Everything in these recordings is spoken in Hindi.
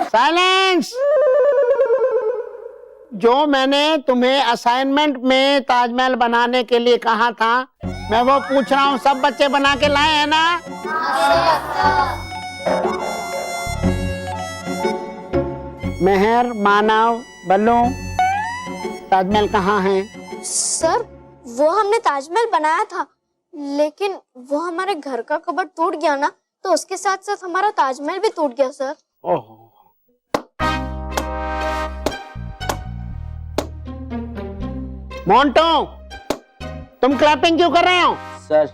साइलेंस। जो मैंने तुम्हें असाइनमेंट में ताजमहल बनाने के लिए कहा था, मैं वो पूछ रहा हूँ, सब बच्चे बना के लाए हैं ना? मेहर, मानव, बल्लू, ताजमहल कहाँ है? सर वो हमने ताजमहल बनाया था, लेकिन वो हमारे घर का कबर्ड टूट गया ना, तो उसके साथ साथ हमारा ताजमहल भी टूट गया सर। ओहो। मोंटो, तुम क्लैपिंग क्यों कर रहे हो? सर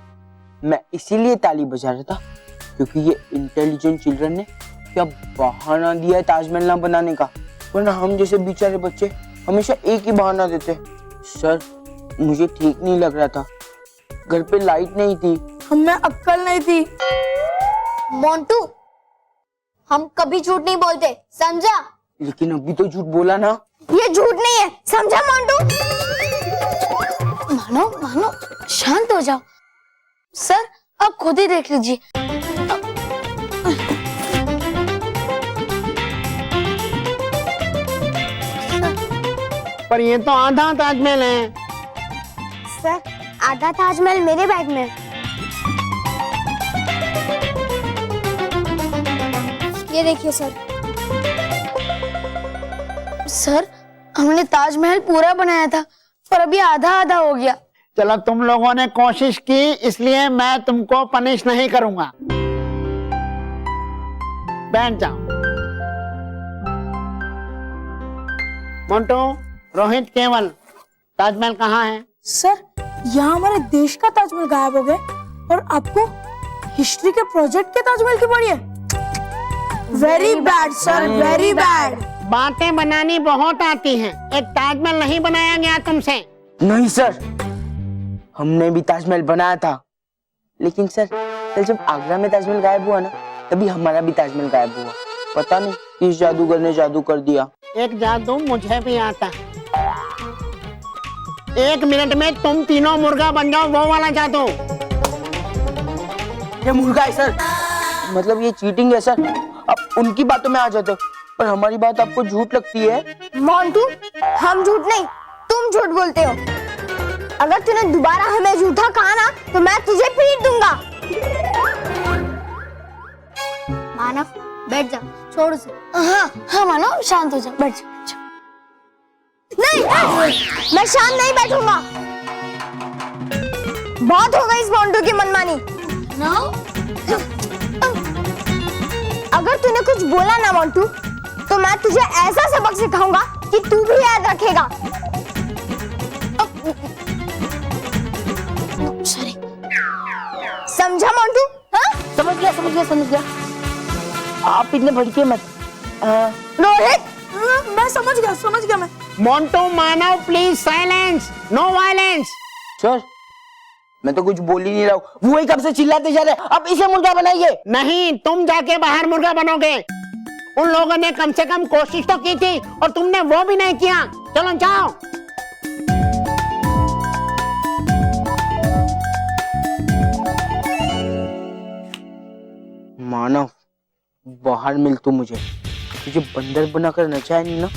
मैं इसीलिए ताली बजा रहा था क्योंकि ये इंटेलिजेंट चिल्ड्रन ने क्या बहाना दिया है ताजमहल ना बनाने का, वरना हम जैसे बेचारे बच्चे हमेशा एक ही बहाना देते। सर मुझे ठीक नहीं लग रहा था, घर पे लाइट नहीं थी, हमें अक्ल नहीं थी। मोंटू, हम कभी झूठ नहीं बोलते, समझा? लेकिन अभी तो झूठ बोला ना। ये झूठ नहीं है, समझा मोंटू? मानो मानो, शांत हो जाओ। सर अब खुद ही देख लीजिए। पर ये तो आधा ताजमहल है। सर आधा ताजमहल मेरे बैग में। ये देखिए सर। सर हमने ताजमहल पूरा बनाया था, पर अभी आधा आधा हो गया। चलो, तुम लोगों ने कोशिश की, इसलिए मैं तुमको पनिश नहीं करूंगा। बैठ जाओ। मोंटू, रोहित, केवल, ताजमहल कहाँ है? सर यहाँ हमारे देश का ताजमहल गायब हो गया और आपको हिस्ट्री के प्रोजेक्ट के ताजमहल की पड़ी है। Very bad sir, very bad. बातें बनानी बहुत आती हैं, एक ताजमहल नहीं बनाया गया तुमसे। नहीं सर, हमने भी ताजमहल बनाया था, लेकिन सर कल जब आगरा में ताजमहल गायब हुआ ना, तभी हमारा भी ताजमहल गायब हुआ। पता नहीं किस जादूगर ने जादू कर दिया। एक जादू मुझे भी आता है। 1 मिनट में तुम तीनों मुर्गा बन जाओ, वो वाला जादू। ये मुर्गा है सर, मतलब ये चीटिंग है सर। अब उनकी बातों में आ जाते हो, पर हमारी बात आपको झूठ लगती है। मोंटू, हम झूठ नहीं, तुम झूठ बोलते हो। अगर तूने दोबारा हमें झूठा कहा ना, तो मैं तुझे पीट दूंगा। मानव बैठ जा, छोड़ उसे। हाँ हाँ मानव, शांत हो जा, बैठ जा, बैठ जा। नहीं, मैं शांत नहीं बैठूंगा। बहुत हो गई इस मोंटू की मनमानी। अगर तूने कुछ बोला ना मोंटू, तो मैं तुझे ऐसा सबक सिखाऊंगा कि तू भी याद रखेगा। सॉरी, समझा मोंटू? हाँ? समझ गया, समझ गया, समझ गया। आप इतने भड़के मत। रोहित, मैं समझ गया मैं। Montu, Manav, please silence, no violence. Sir मैं तो कुछ बोल ही नहीं रहा हूँ, वो ही कब से चिल्लाते जा रहे हैं। अब इसे मुर्गा बनाइए। नहीं, तुम जाके बाहर मुर्गा बनोगे। उन लोगों ने कम से कम कोशिश तो की थी, और तुमने वो भी नहीं किया। चलो जाओ। मानव, बाहर मिल तू मुझे। तुझे बंदर बनाकर नचाया नहीं ना,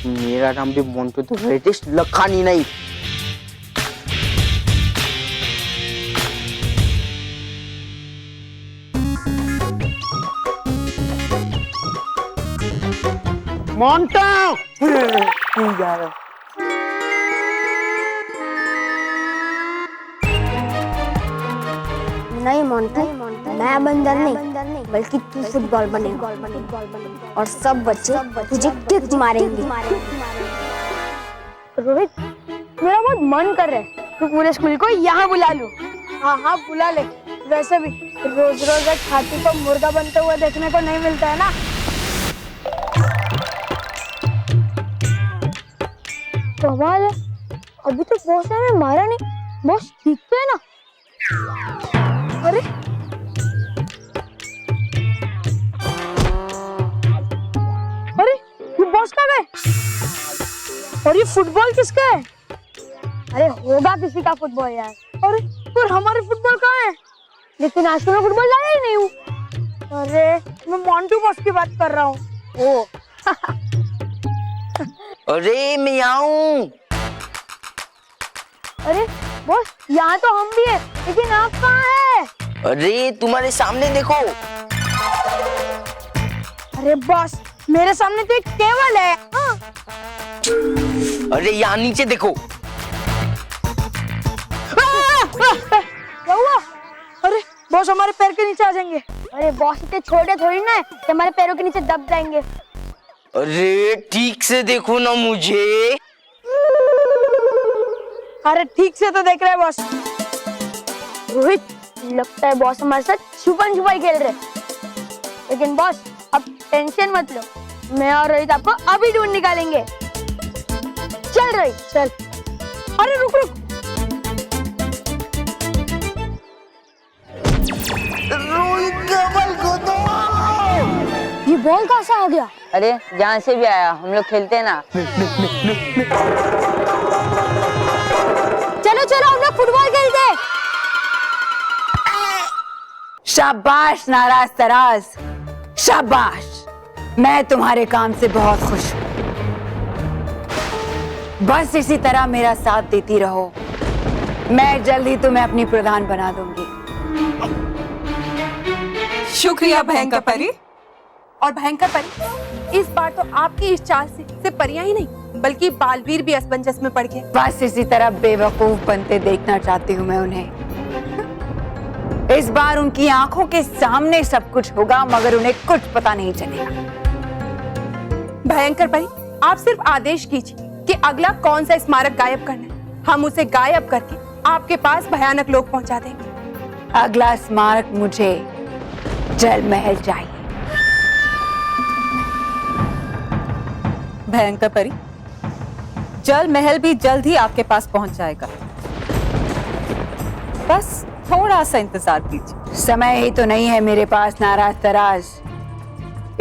मेरा नाम भी मोंटू द ग्रेटेस्ट लखानी नहीं। मोंटू, जा रहा। नहीं मोंटू, मैं बंदर नहीं, बल्कि तू फुटबॉल बनेगा, और सब बच्चे तुझे किक मारेंगे। रोहित, मेरा बहुत मन कर रहा है तू पूरे स्कूल को यहाँ बुला लूं। हाँ हाँ बुला ले। वैसे भी रोज रोज एक हाथी को मुर्गा बनते हुए देखने को नहीं मिलता है ना। कमाल है, अभी तो बॉस ने हमें मारा नहीं। बॉस ठीक तो है ना? अरे अरे ये बॉस कहाँ गए? और ये फुटबॉल किसका है? अरे होगा किसी का फुटबॉल यार। अरे पर हमारे फुटबॉल कहाँ है? लेकिन आज तो मैं फुटबॉल लाया ही नहीं हूँ। अरे मैं मोंटू बॉस की बात कर रहा हूँ। ओ अरे मैं आऊं। अरे बॉस यहाँ तो हम भी है, लेकिन आप कहाँ है? अरे तुम्हारे सामने देखो। अरे बॉस मेरे सामने तो एक टेबल है। हाँ। अरे यहाँ नीचे देखो। क्या हुआ? अरे बॉस हमारे पैर के नीचे आ जाएंगे। अरे बॉस इतने छोटे थोड़ी ना है कि हमारे पैरों के नीचे दब जाएंगे। अरे ठीक से देखो ना मुझे। अरे ठीक से तो देख रहे हैं बॉस। रोहित, लगता है बॉस हमारे साथ छुपन छुपाई खेल रहे। लेकिन बॉस अब टेंशन मत लो, मैं और रोहित आपको अभी ढूंढ निकालेंगे। चल रोहित चल। अरे रुक रुक। रोहित का बल को दो। ये बॉल कहाँ से आ गया? अरे जहाँ से भी आया, हम लोग खेलते हैं ना। चलो चलो हम लोग फुटबॉल खेलते हैं। शाबाश नाराज तराज, शाबाश। मैं तुम्हारे काम से बहुत खुश हूँ। बस इसी तरह मेरा साथ देती रहो, मैं जल्द ही तुम्हें अपनी प्रधान बना दूंगी। शुक्रिया भयंकर परी। और भयंकर परी, इस बार तो आपकी इस चाल से सिर्फ परियां ही नहीं बल्कि बालवीर भी असमंजस में पड़ गए। बस इसी तरह बेवकूफ बनते देखना चाहती हूँ मैं उन्हें। इस बार उनकी आंखों के सामने सब कुछ होगा, मगर उन्हें कुछ पता नहीं चलेगा। भयंकर परी, आप सिर्फ आदेश कीजिए कि अगला कौन सा स्मारक गायब करना है, हम उसे गायब करके आपके पास भयानक लोग पहुंचा देंगे। अगला स्मारक मुझे जल महल चाहिए। भयंकर परी, जल महल भी जल्द ही आपके पास पहुंच जाएगा, बस थोड़ा सा इंतजार कीजिए। समय ही तो नहीं है मेरे पास नाराज तराज।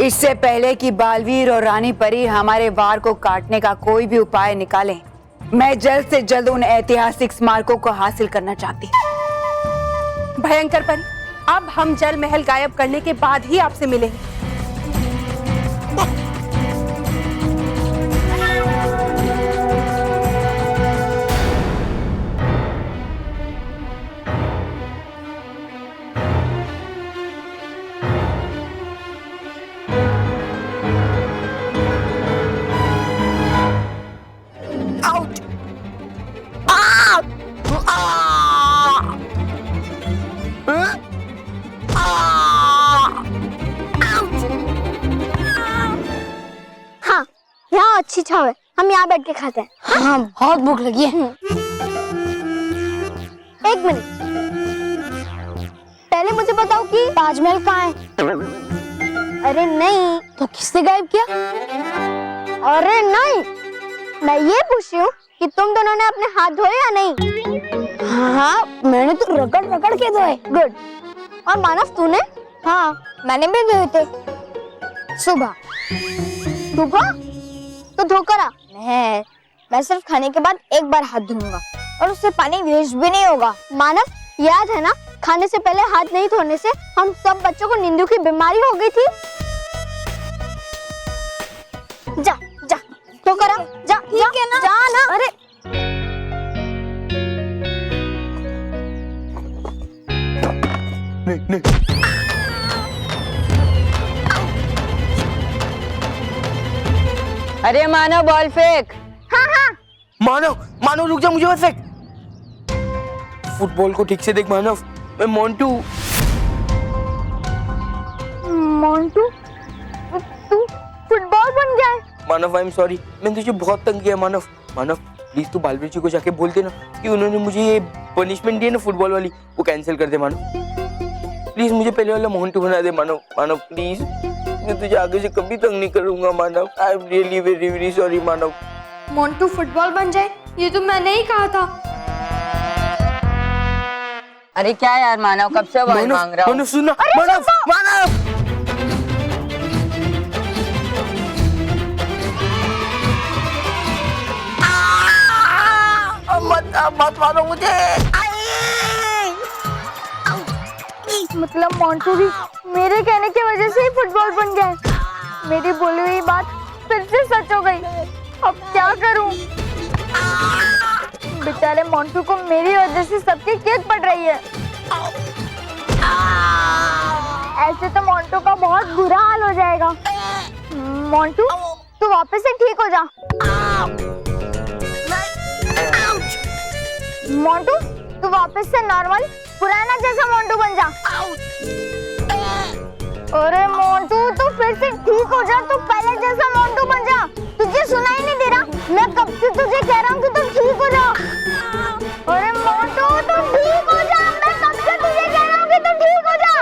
इससे पहले कि बालवीर और रानी परी हमारे वार को काटने का कोई भी उपाय निकालें, मैं जल्द से जल्द उन ऐतिहासिक स्मारकों को हासिल करना चाहती हूँ। भयंकर परी, अब हम जल महल गायब करने के बाद ही आपसे मिलेंगे। हाँ यहाँ अच्छी छाव है, हम यहाँ बैठ के खाते हैं। हाँ बहुत भूख लगी है। एक मिनट, पहले मुझे बताओ कि ताजमहल कहाँ है? अरे नहीं तो किसने गायब किया? अरे नहीं, मैं ये पूछ रही हूँ कि तुम दोनों ने अपने हाथ धोए या नहीं? हाँ मैंने तो रगड़ रगड़ के धोए। गुड। और मानव तूने? हाँ मैंने भी धोए थे सुबह। सुबह तो धोकर आ। मैं सिर्फ खाने के बाद एक बार हाथ धोऊंगा और उससे पानी वेस्ट भी नहीं होगा। मानव याद है ना, खाने से पहले हाथ नहीं धोने से हम सब बच्चों को नींदू की बीमारी हो गई थी। जा जा तो करा, जा ठीक है ना, जा ना। अरे अरे मानव बॉल फेंक। हाँ हाँ मानव, मानव रुक जा, मुझे मत फेंक। फुटबॉल को ठीक से देख मानव, मैं मोंटू। मोंटू, तू फुटबॉल बन गया है? मानव आई एम सॉरी, मैंने तुझे बहुत तंग किया मानव। मानव प्लीज तू बालवीर जी को जाके बोल देना कि उन्होंने मुझे ये पनिशमेंट दी है ना फुटबॉल वाली, वो कैंसिल कर दे मानव। प्लीज मुझे पहले वाला मोंटू बना दे मानव। मानव प्लीज, मैं तुझे आगे से कभी तंग नहीं करूंगा Manav. I am really very very sorry Manav. Montu football बन जाए ये तो मैंने ही कहा था। अरे क्या यार मानव, कब से बॉल मांग रहा हूँ। मानव सुनना, मानव मानव मत मारो मुझे। मत मतलब मोंटू भी मेरे कहने की वजह से ही फुटबॉल बन गया है। मेरी बोली हुई बात फिर से सच हो गई। अब क्या करूं? बेचारे मोंटू को मेरी वजह से सबकी केक पड़ रही है। ऐसे तो मोंटू का बहुत बुरा हाल हो जाएगा। मोंटू तू वापस से ठीक हो जा। मोंटू तू वापस से नॉर्मल पुराना जैसा मोंटू बन जा। अरे मोंटू तू फिर से ठीक हो जा, तू पहले जैसा मोंटू बन जा। तुझे सुनाई नहीं दे रहा? मैं कब से तुझे कह रहा हूँ कि तू ठीक हो जा। अरे मोंटू तू ठीक हो जा, मैं कब से तुझे कह रहा हूँ कि तू ठीक हो जा।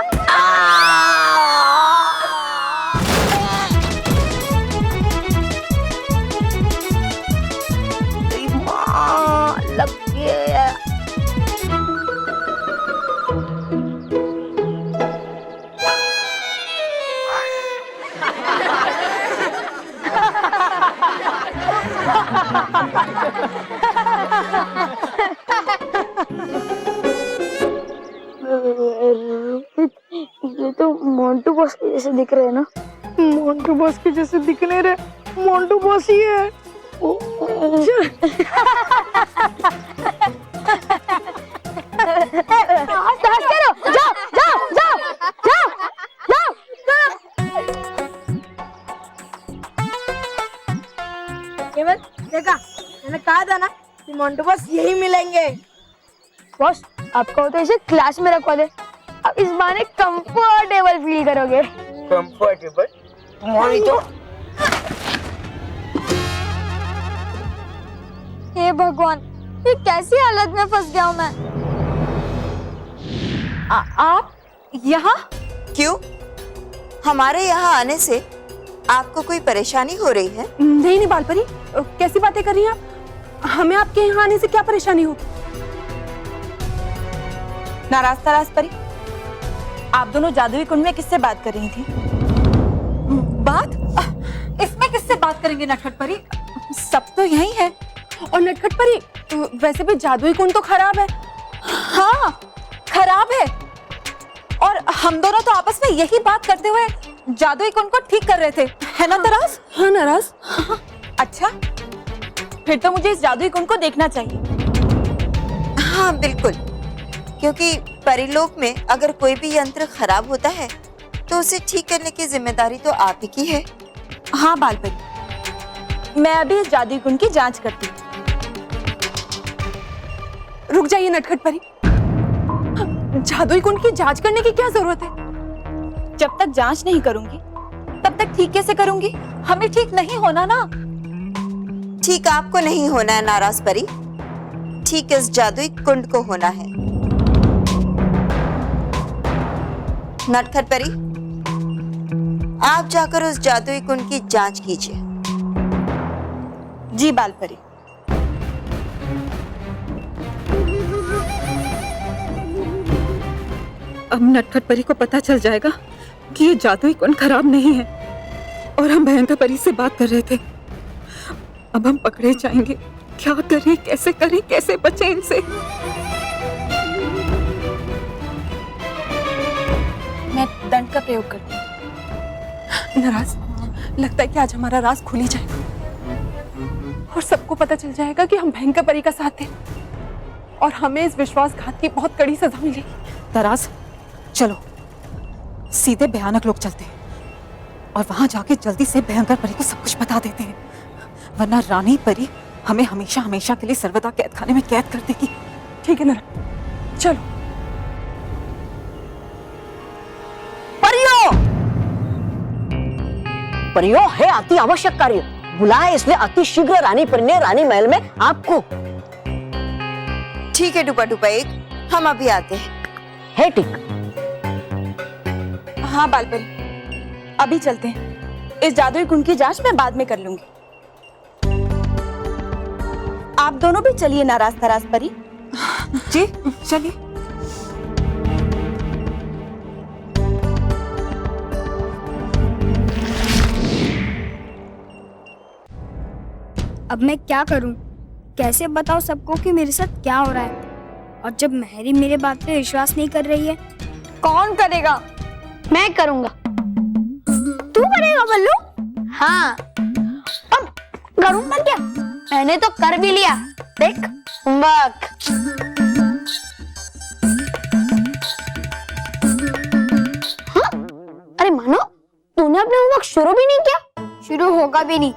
लग गया। ये तो मोंटू बॉस के जैसे दिख रहे हैं ना? मोंटू बॉस के जैसे दिख नहीं रहे, मोंटू बॉस ही है। हंस करो, जाओ जाओ जाओ जाओ जाओ। केवल देखा, मैंने कहा था ना कि मोंटू बॉस यही मिलेंगे। बॉस आपको तो इसे क्लास में रखवा दे, अब इस बहाने कंफर्टेबल फील करोगे। कंफर्टेबल? तुम्हारी तो हे भगवान, ये कैसी हालत में फंस गया हूँ मैं। आप यहाँ? क्यों? हमारे यहाँ आने से आपको कोई परेशानी हो रही है? नहीं नहीं बालपरी, कैसी बातें कर रही हैं आप? हमें आपके यहाँ आने से क्या परेशानी हो? नाराज तराज परी, आप दोनों जादुई कुंड में किससे बात कर रही थी? बात? इसमें किससे बात करेंगे नटखट परी? सब तो यही है। और नटखट परी, वैसे भी जादुई कुंड तो खराब है। हाँ खराब है, और हम दोनों तो आपस में यही बात करते हुए जादुई कुंड को ठीक कर रहे थे, है ना नाराज? हाँ नाराज। अच्छा, फिर तो मुझे इस जादुई कुंड को देखना चाहिए। हाँ बिल्कुल, क्योंकि परिलोक में अगर कोई भी यंत्र खराब होता है तो उसे ठीक करने की जिम्मेदारी तो आप ही की है। हाँ बालपरी, मैं अभी इस जादुई कुंड की जांच करती हूँ। रुक जाइए नटखट परी, जादुई कुंड की जांच करने की क्या जरूरत है? जब तक जांच नहीं करूंगी तब तक ठीक कैसे करूंगी? हमें ठीक नहीं होना ना। ठीक आपको नहीं होना है नाराज परी, ठीक इस जादुई कुंड को होना है। नटखट परी, आप जाकर उस जादुई कुंड की जांच कीजिए। जी बालपरी। अब नटखट परी को पता चल जाएगा कि ये जादुई कुंड खराब नहीं है और हम भयंकर परी से बात कर रहे थे। अब हम पकड़े जाएंगे। क्या करें, कैसे बचें इनसे? मैं दंड का प्रयोग करती हूँ। नाराज, लगता है कि आज हमारा राज खुल ही जाएगा और सबको पता चल जाएगा कि हम भयंकर परी का साथ थे और हमें इस विश्वासघात की बहुत कड़ी सजा मिलेगी। नाराज, चलो सीधे भयानक लोग चलते हैं और वहां जाके जल्दी से भयंकर परी को सब कुछ बता देते हैं, वरना रानी परी हमें हमेशा हमेशा के लिए सर्वदा कैद खाने में कैद कर देगी। ठीक है नाराज, चलो। परियों है अति आवश्यक कार्य, बुलाया इसलिए अति शीघ्र रानी परी ने रानी महल में आपको। ठीक है टुपा टुपा एक, हम अभी आते हैं। है ठीक। हाँ बालपरी, अभी चलते हैं। इस जादुई कुंड की जांच मैं बाद में कर लूंगी। आप दोनों भी चलिए नाराज तराज परी। जी चलिए। अब मैं क्या करूं? कैसे बताऊं सबको कि मेरे साथ क्या हो रहा है? और जब महरी मेरे बात पे विश्वास नहीं कर रही है कौन करेगा? मैं करूंगा। तू करेगा बल्लू? हाँ। अब करूंगा क्या? मैंने तो कर भी लिया। देख होमवर्क। हाँ? अरे मानो तूने अपना होमवर्क शुरू भी नहीं किया? शुरू होगा भी नहीं,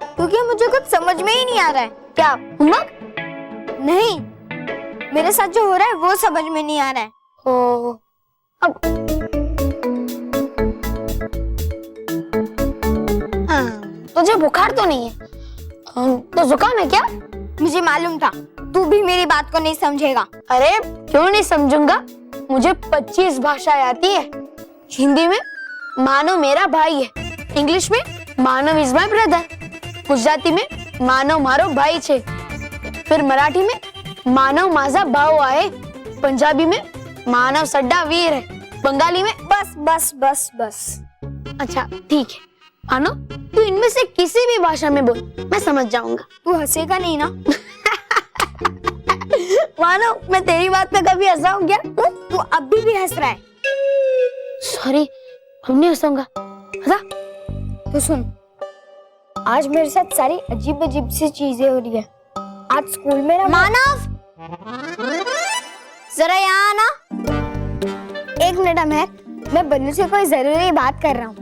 क्योंकि मुझे कुछ समझ में ही नहीं आ रहा है। क्या होमवर्क? नहीं, मेरे साथ जो हो रहा है वो समझ में नहीं आ रहा है। ओ, अब तुझे बुखार तो नहीं है, तो जुकाम है क्या? मुझे मालूम था तू भी मेरी बात को नहीं समझेगा। अरे क्यों नहीं समझूंगा? मुझे 25 भाषाएं आती है। हिंदी में मानो मेरा भाई है, इंग्लिश में मानव इज माय ब्रदर, गुजराती में मानव मारो भाई छे, फिर मराठी में मानव माझा भाऊ आहे, पंजाबी में मानव सड्डा वीर है, बंगाली में बस बस बस बस। अच्छा ठीक है मानो, तू इनमें से किसी भी भाषा में बोल, मैं समझ जाऊंगा। तू हंसेगा नहीं ना? मानो मैं तेरी बात पे कभी हंसा हूं क्या? तू अभी भी हंस रहा है। सॉरी, अब नहीं हंसूंगा। हंसा? तो सुन, आज मेरे साथ सारी अजीब अजीब सी चीजें हो रही है। आज स्कूल में ना मानव, जरा यहाँ आना। एक मिनट अमर, मैं बल्लू से कोई जरूरी बात कर रहा हूँ।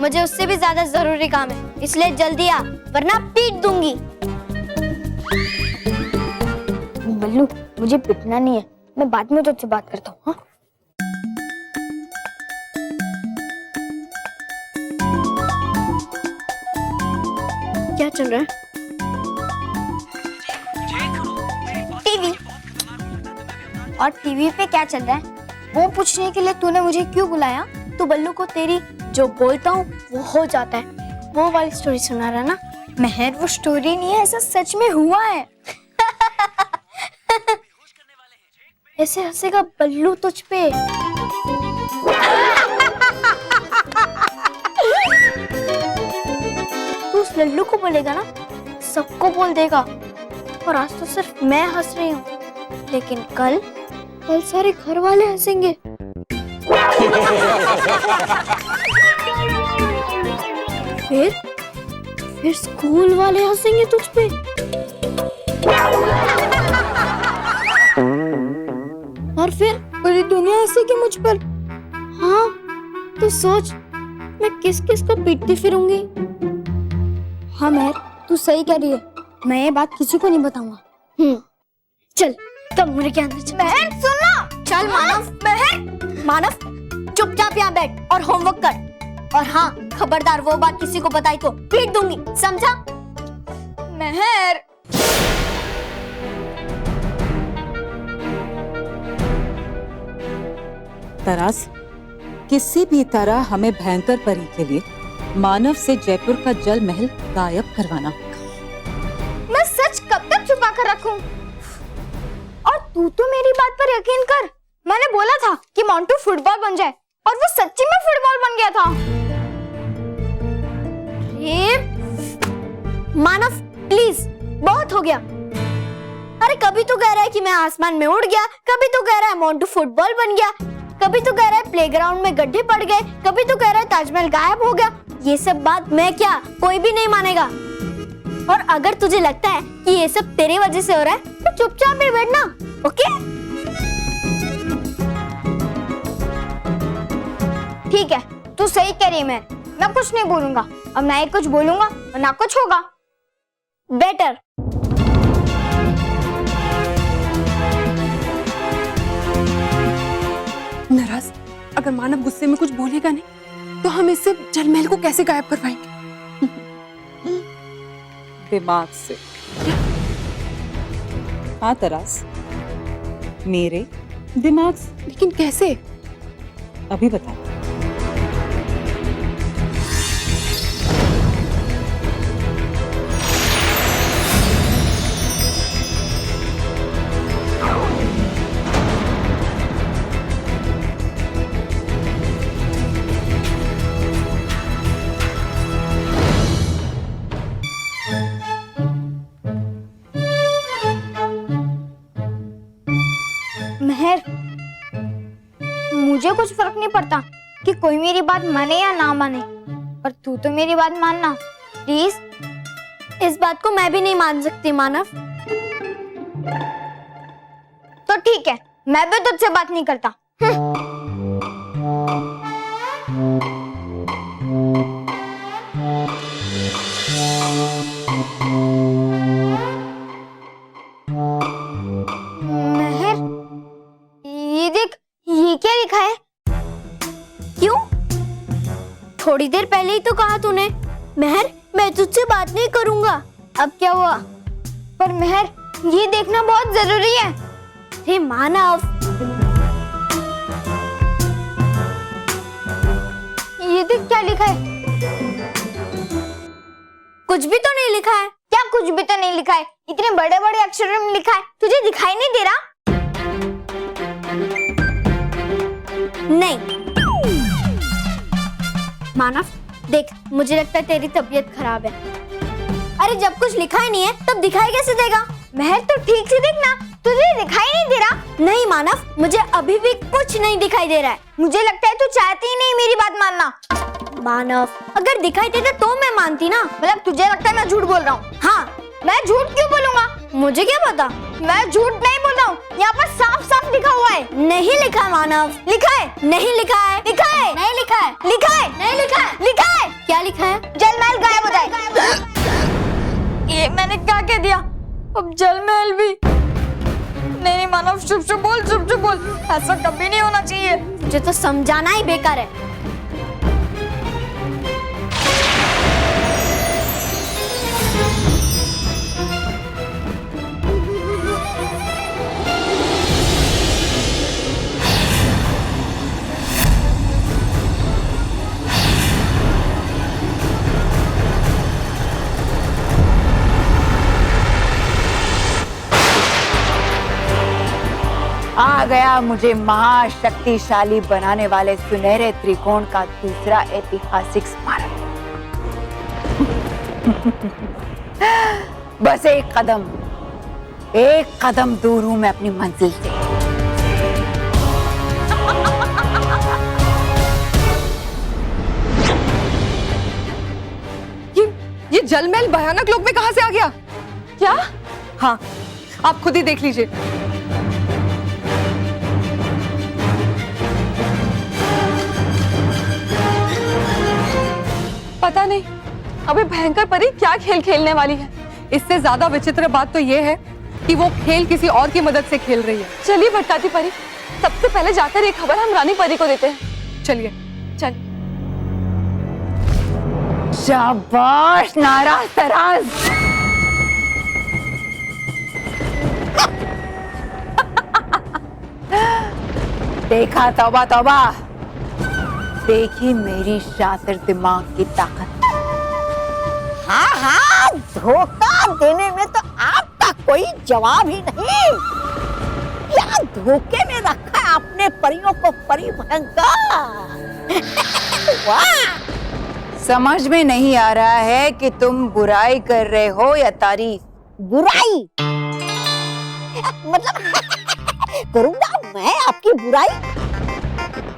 मुझे उससे भी ज्यादा जरूरी काम है, इसलिए जल्दी आ, वरना पीट दूंगी। बल्लू मुझे पिटना नहीं है, मैं बाद में तुझसे बात करता हूँ। हाँ? क्या चल रहा है? टीवी। और टीवी पे क्या चल रहा है वो पूछने के लिए तूने मुझे क्यों बुलाया? तू बल्लू को तेरी जो बोलता हूँ वो हो जाता है, वो वाली स्टोरी सुना रहा ना? महर वो स्टोरी नहीं है, ऐसा सच में हुआ है। ऐसे हंसेगा बल्लू तुझ पे। तू उस लल्लू को बोलेगा ना, सबको बोल देगा। और आज तो सिर्फ मैं हंस रही हूँ, लेकिन कल सारे घर वाले हंसेंगे। फिर स्कूल वाले हंसेंगे तुझ पे। और फिर पूरी दुनिया हंसेगी मुझ पर। हाँ तो सोच, मैं किस किस को पीटती फिरूंगी। हाँ महर, तू सही कह रही है, मैं ये बात किसी को नहीं बताऊंगा। चल कमरे के अंदर चल। महर सुन ना। चल मानव। महर, मानव चुपचाप यहाँ बैठ और होमवर्क कर। और हाँ खबरदार, वो बात किसी को बताई तो पीट दूंगी, समझा? महर। तरास, किसी भी तरह हमें भयंकर परी के लिए मानव से जयपुर का जल महल गायब करवाना होगा। मैं सच कब तक छुपा कर रखूं? और तू तो मेरी बात पर यकीन कर, मैंने बोला था कि मोंटू फुटबॉल बन जाए, और वो सच्ची में फुटबॉल बन गया था। मानव प्लीज, बहुत हो गया। अरे कभी तो कह रहा है कि मैं आसमान में उड़ गया, कभी तो कह रहा है मोंटू फुटबॉल बन गया, कभी तो कह रहा है प्लेग्राउंड में गड्ढे पड़ गए, कभी तो कह रहा है ताजमहल गायब हो गया। ये सब बात मैं क्या, कोई भी नहीं मानेगा। और अगर तुझे लगता है कि ये सब तेरी वजह से हो रहा है, तो चुपचाप भी बैठना, ओके? ठीक है, तू सही कह रही है। मैं कुछ नहीं बोलूंगा, अब ना ही कुछ बोलूंगा और ना कुछ होगा। बेटर। नाराज, अगर मानव गुस्से में कुछ बोलेगा नहीं तो हम इससे जलमहल को कैसे गायब करवाएंगे? दिमाग से। हाँ तरास, मेरे दिमाग से। लेकिन कैसे? अभी बता। मुझे कुछ फर्क नहीं पड़ता कि कोई मेरी बात माने या ना माने, पर तू तो मेरी बात मानना प्लीज। इस बात को मैं भी नहीं मान सकती मानव। तो ठीक है, मैं भी तुझसे बात नहीं करता। महर, ये देख, ये क्या लिखा है? क्यों? थोड़ी देर पहले ही तो कहा तूने महर मैं तुझसे बात नहीं करूंगा। अब क्या हुआ? पर महर, ये देखना बहुत जरूरी है। हे मानव, ये देख क्या लिखा है? कुछ भी तो नहीं लिखा है। क्या कुछ भी तो नहीं लिखा है? इतने बड़े बड़े अक्षरों में लिखा है, तुझे दिखाई नहीं दे रहा? नहीं मानव, देख, मुझे लगता है तेरी तबीयत खराब है। अरे जब कुछ लिखा ही नहीं है तब दिखाई कैसे देगा? महर तो ठीक से देखना, तुझे दिखाई नहीं दे रहा? नहीं मानव, मुझे अभी भी कुछ नहीं दिखाई दे रहा है। मुझे लगता है तू चाहती ही नहीं मेरी बात मानना। मानव, अगर दिखाई देता तो मैं मानती ना। मतलब तुझे लगता है मैं झूठ बोल रहा हूँ? हाँ, मैं झूठ क्यों बोलूंगा? मुझे क्या पता? मैं झूठ नहीं बोल रहा हूँ, यहाँ पर साफ साफ लिखा हुआ है। नहीं लिखा मानव। लिखा है? नहीं लिखा है। लिखा है? नहीं लिखा है। लिखा है? नहीं लिखा है। लिखा है? क्या लिखा है? जल महल गायब हो जाए। ये मैंने क्या कह दिया? अब जल महल भी? नहीं मानव, चुप चुप बोल, चुप चुप बोल। ऐसा कभी नहीं होना चाहिए। मुझे तो समझाना ही बेकार है। आ गया मुझे महाशक्तिशाली बनाने वाले सुनहरे त्रिकोण का दूसरा ऐतिहासिक स्मारक। बस एक कदम दूर हूं मैं अपनी मंजिल से। ये जलमहल भयानक लोक में कहां से आ गया? क्या? हाँ, आप खुद ही देख लीजिए। पता नहीं अबे भयंकर परी क्या खेल खेलने वाली है। इससे ज्यादा विचित्र बात तो ये है कि वो खेल किसी और की मदद से खेल रही है। चलिए भटकाती परी, सबसे पहले जाकर ये खबर हम रानी परी को देते हैं। चलिए चलिए। शाबाश नाराज तराज। देखा, तौबा तौबा, देखी मेरी शातिर दिमाग की ताकत। हाँ हाँ, धोखा देने में तो आपका कोई जवाब ही नहीं। क्या धोखे में रखा है आपने परियों को, परी भयंकर। वाह, समझ में नहीं आ रहा है कि तुम बुराई कर रहे हो या तारीफ। बुराई मतलब करूंगा मैं आपकी बुराई?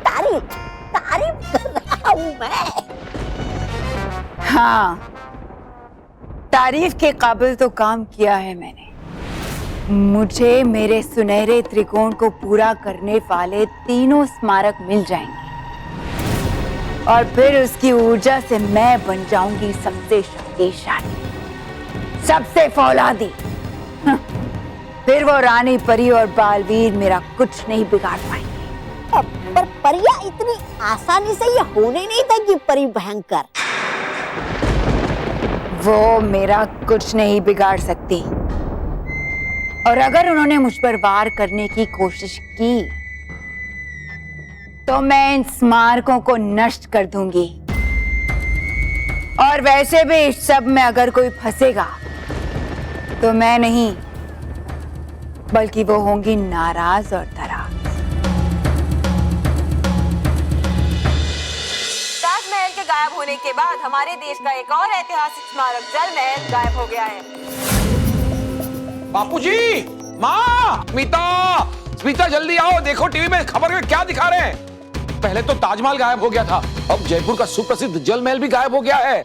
तारीफ कर रहा हूं मैं। हाँ, तारीफ के काबिल तो काम किया है मैंने। मुझे मेरे सुनहरे त्रिकोण को पूरा करने वाले तीनों स्मारक मिल जाएंगे और फिर उसकी ऊर्जा से मैं बन जाऊंगी सबसे शक्तिशाली, सबसे फौलादी। फिर वो रानी परी और बालवीर मेरा कुछ नहीं बिगाड़ पाएंगे। पर परियां इतनी आसानी से ये होने नहीं देगी परी भयंकर। वो मेरा कुछ नहीं बिगाड़ सकती, और अगर उन्होंने मुझ पर वार करने की कोशिश की तो मैं इन स्मारकों को नष्ट कर दूंगी। और वैसे भी इस सब में अगर कोई फंसेगा तो मैं नहीं, बल्कि वो होंगी नाराज और तराज। ताजमहल के गायब होने के बाद हमारे देश का एक और ऐतिहासिक स्मारक जल महल गायब हो गया है। बापूजी, माँ, स्मिता, स्मिता जल्दी आओ, देखो टीवी में खबर में क्या दिखा रहे हैं। पहले तो ताजमहल गायब हो गया था, अब जयपुर का सुप्रसिद्ध जल महल भी गायब हो गया है।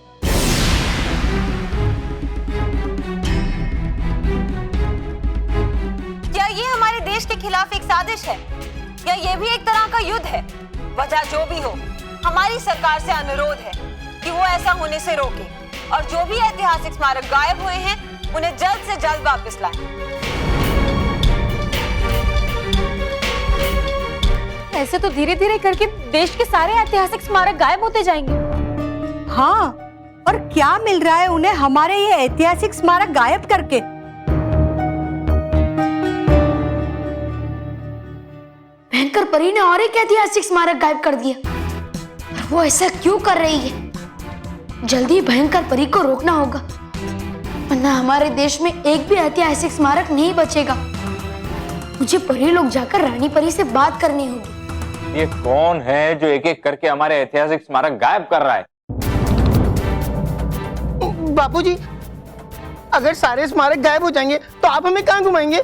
क्या ये हमारे देश के खिलाफ एक साजिश है या ये भी एक तरह का युद्ध है? वजह जो भी हो, हमारी सरकार से अनुरोध है कि वो ऐसा होने से रोके और जो भी ऐतिहासिक स्मारक गायब हुए हैं उन्हें जल्द से जल्द वापस लाएं। ऐसे तो धीरे धीरे करके देश के सारे ऐतिहासिक स्मारक गायब होते जाएंगे। हाँ, और क्या मिल रहा है उन्हें हमारे ये ऐतिहासिक स्मारक गायब करके? भयंकर परी ने और एक ऐतिहासिक स्मारक गायब कर दिया। और वो ऐसा क्यों कर रही है? जल्दी भयंकर परी को रोकना होगा, वरना हमारे देश में एक भी ऐतिहासिक स्मारक नहीं बचेगा। मुझे परी लोग जाकर रानी परी से बात करनी होगी। ये कौन है जो एक एक करके हमारे ऐतिहासिक स्मारक गायब कर रहा है? बापूजी, अगर सारे स्मारक गायब हो जाएंगे तो आप हमें कहाँ घुमाएंगे?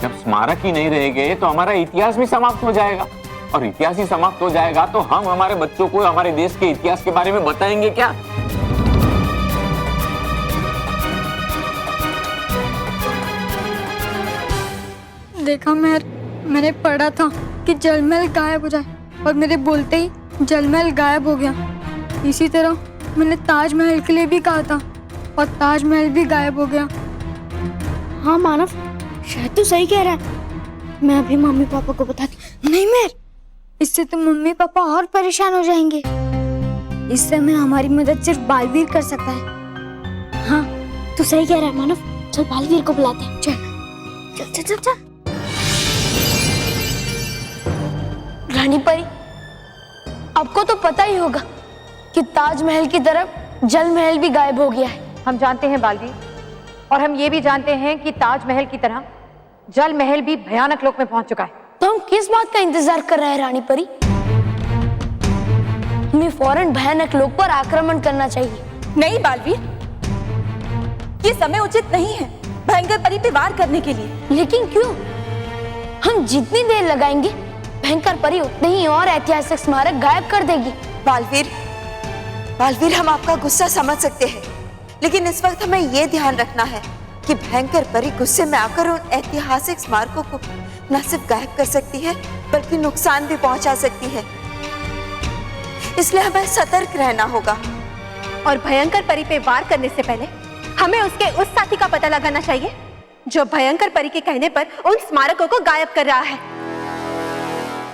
जब स्मारक ही नहीं रहेंगे तो हमारा इतिहास भी समाप्त हो जाएगा, और इतिहास ही समाप्त हो जाएगा तो हम हमारे बच्चों को हमारे देश के इतिहास के बारे में बताएंगे क्या? देखा मैंने पढ़ा था कि जलमहल गायब हो जाए, और मेरे बोलते ही जलमहल गायब हो गया। इसी तरह मैंने ताजमहल के लिए भी कहा था, और ताजमहल भी गायब हो गया। हाँ मानव, शायद तू सही कह रहा है। मैं अभी मम्मी पापा को बताती। नहीं मेर, इससे तो मम्मी पापा और परेशान हो जाएंगे। इस समय हमारी मदद सिर्फ बालवीर कर सकता है। हाँ, तू सही कह रहा है मानव। चल बालवीर को बुलाते हैं। चल चल चल चल चल। रानी परी, आपको तो पता ही होगा कि ताजमहल की तरफ जल महल भी गायब हो गया है। हम जानते हैं बालवीर, और हम ये भी जानते हैं कि ताजमहल की तरह जल महल भी भयानक लोक में पहुंच चुका है। तो हम किस बात का इंतजार कर रहे हैं रानी परी? हमें फौरन भयानक लोक पर आक्रमण करना चाहिए। नहीं बालवीर, ये समय उचित नहीं है भयंकर परी पे वार करने के लिए। लेकिन क्यों? हम जितनी देर लगाएंगे भयंकर परी उतने ही और ऐतिहासिक स्मारक गायब कर देगी। बालवीर, हम आपका गुस्सा समझ सकते हैं, लेकिन इस वक्त हमें ये ध्यान रखना है कि भयंकर परी गुस्से में आकर उन ऐतिहासिक स्मारकों को न सिर्फ गायब कर सकती है बल्कि नुकसान भी पहुंचा सकती है। इसलिए हमें सतर्क रहना होगा। और भयंकर परी पे वार करने से पहले हमें उसके उस साथी का पता लगाना चाहिए जो भयंकर परी के कहने पर उन स्मारकों को गायब कर रहा है।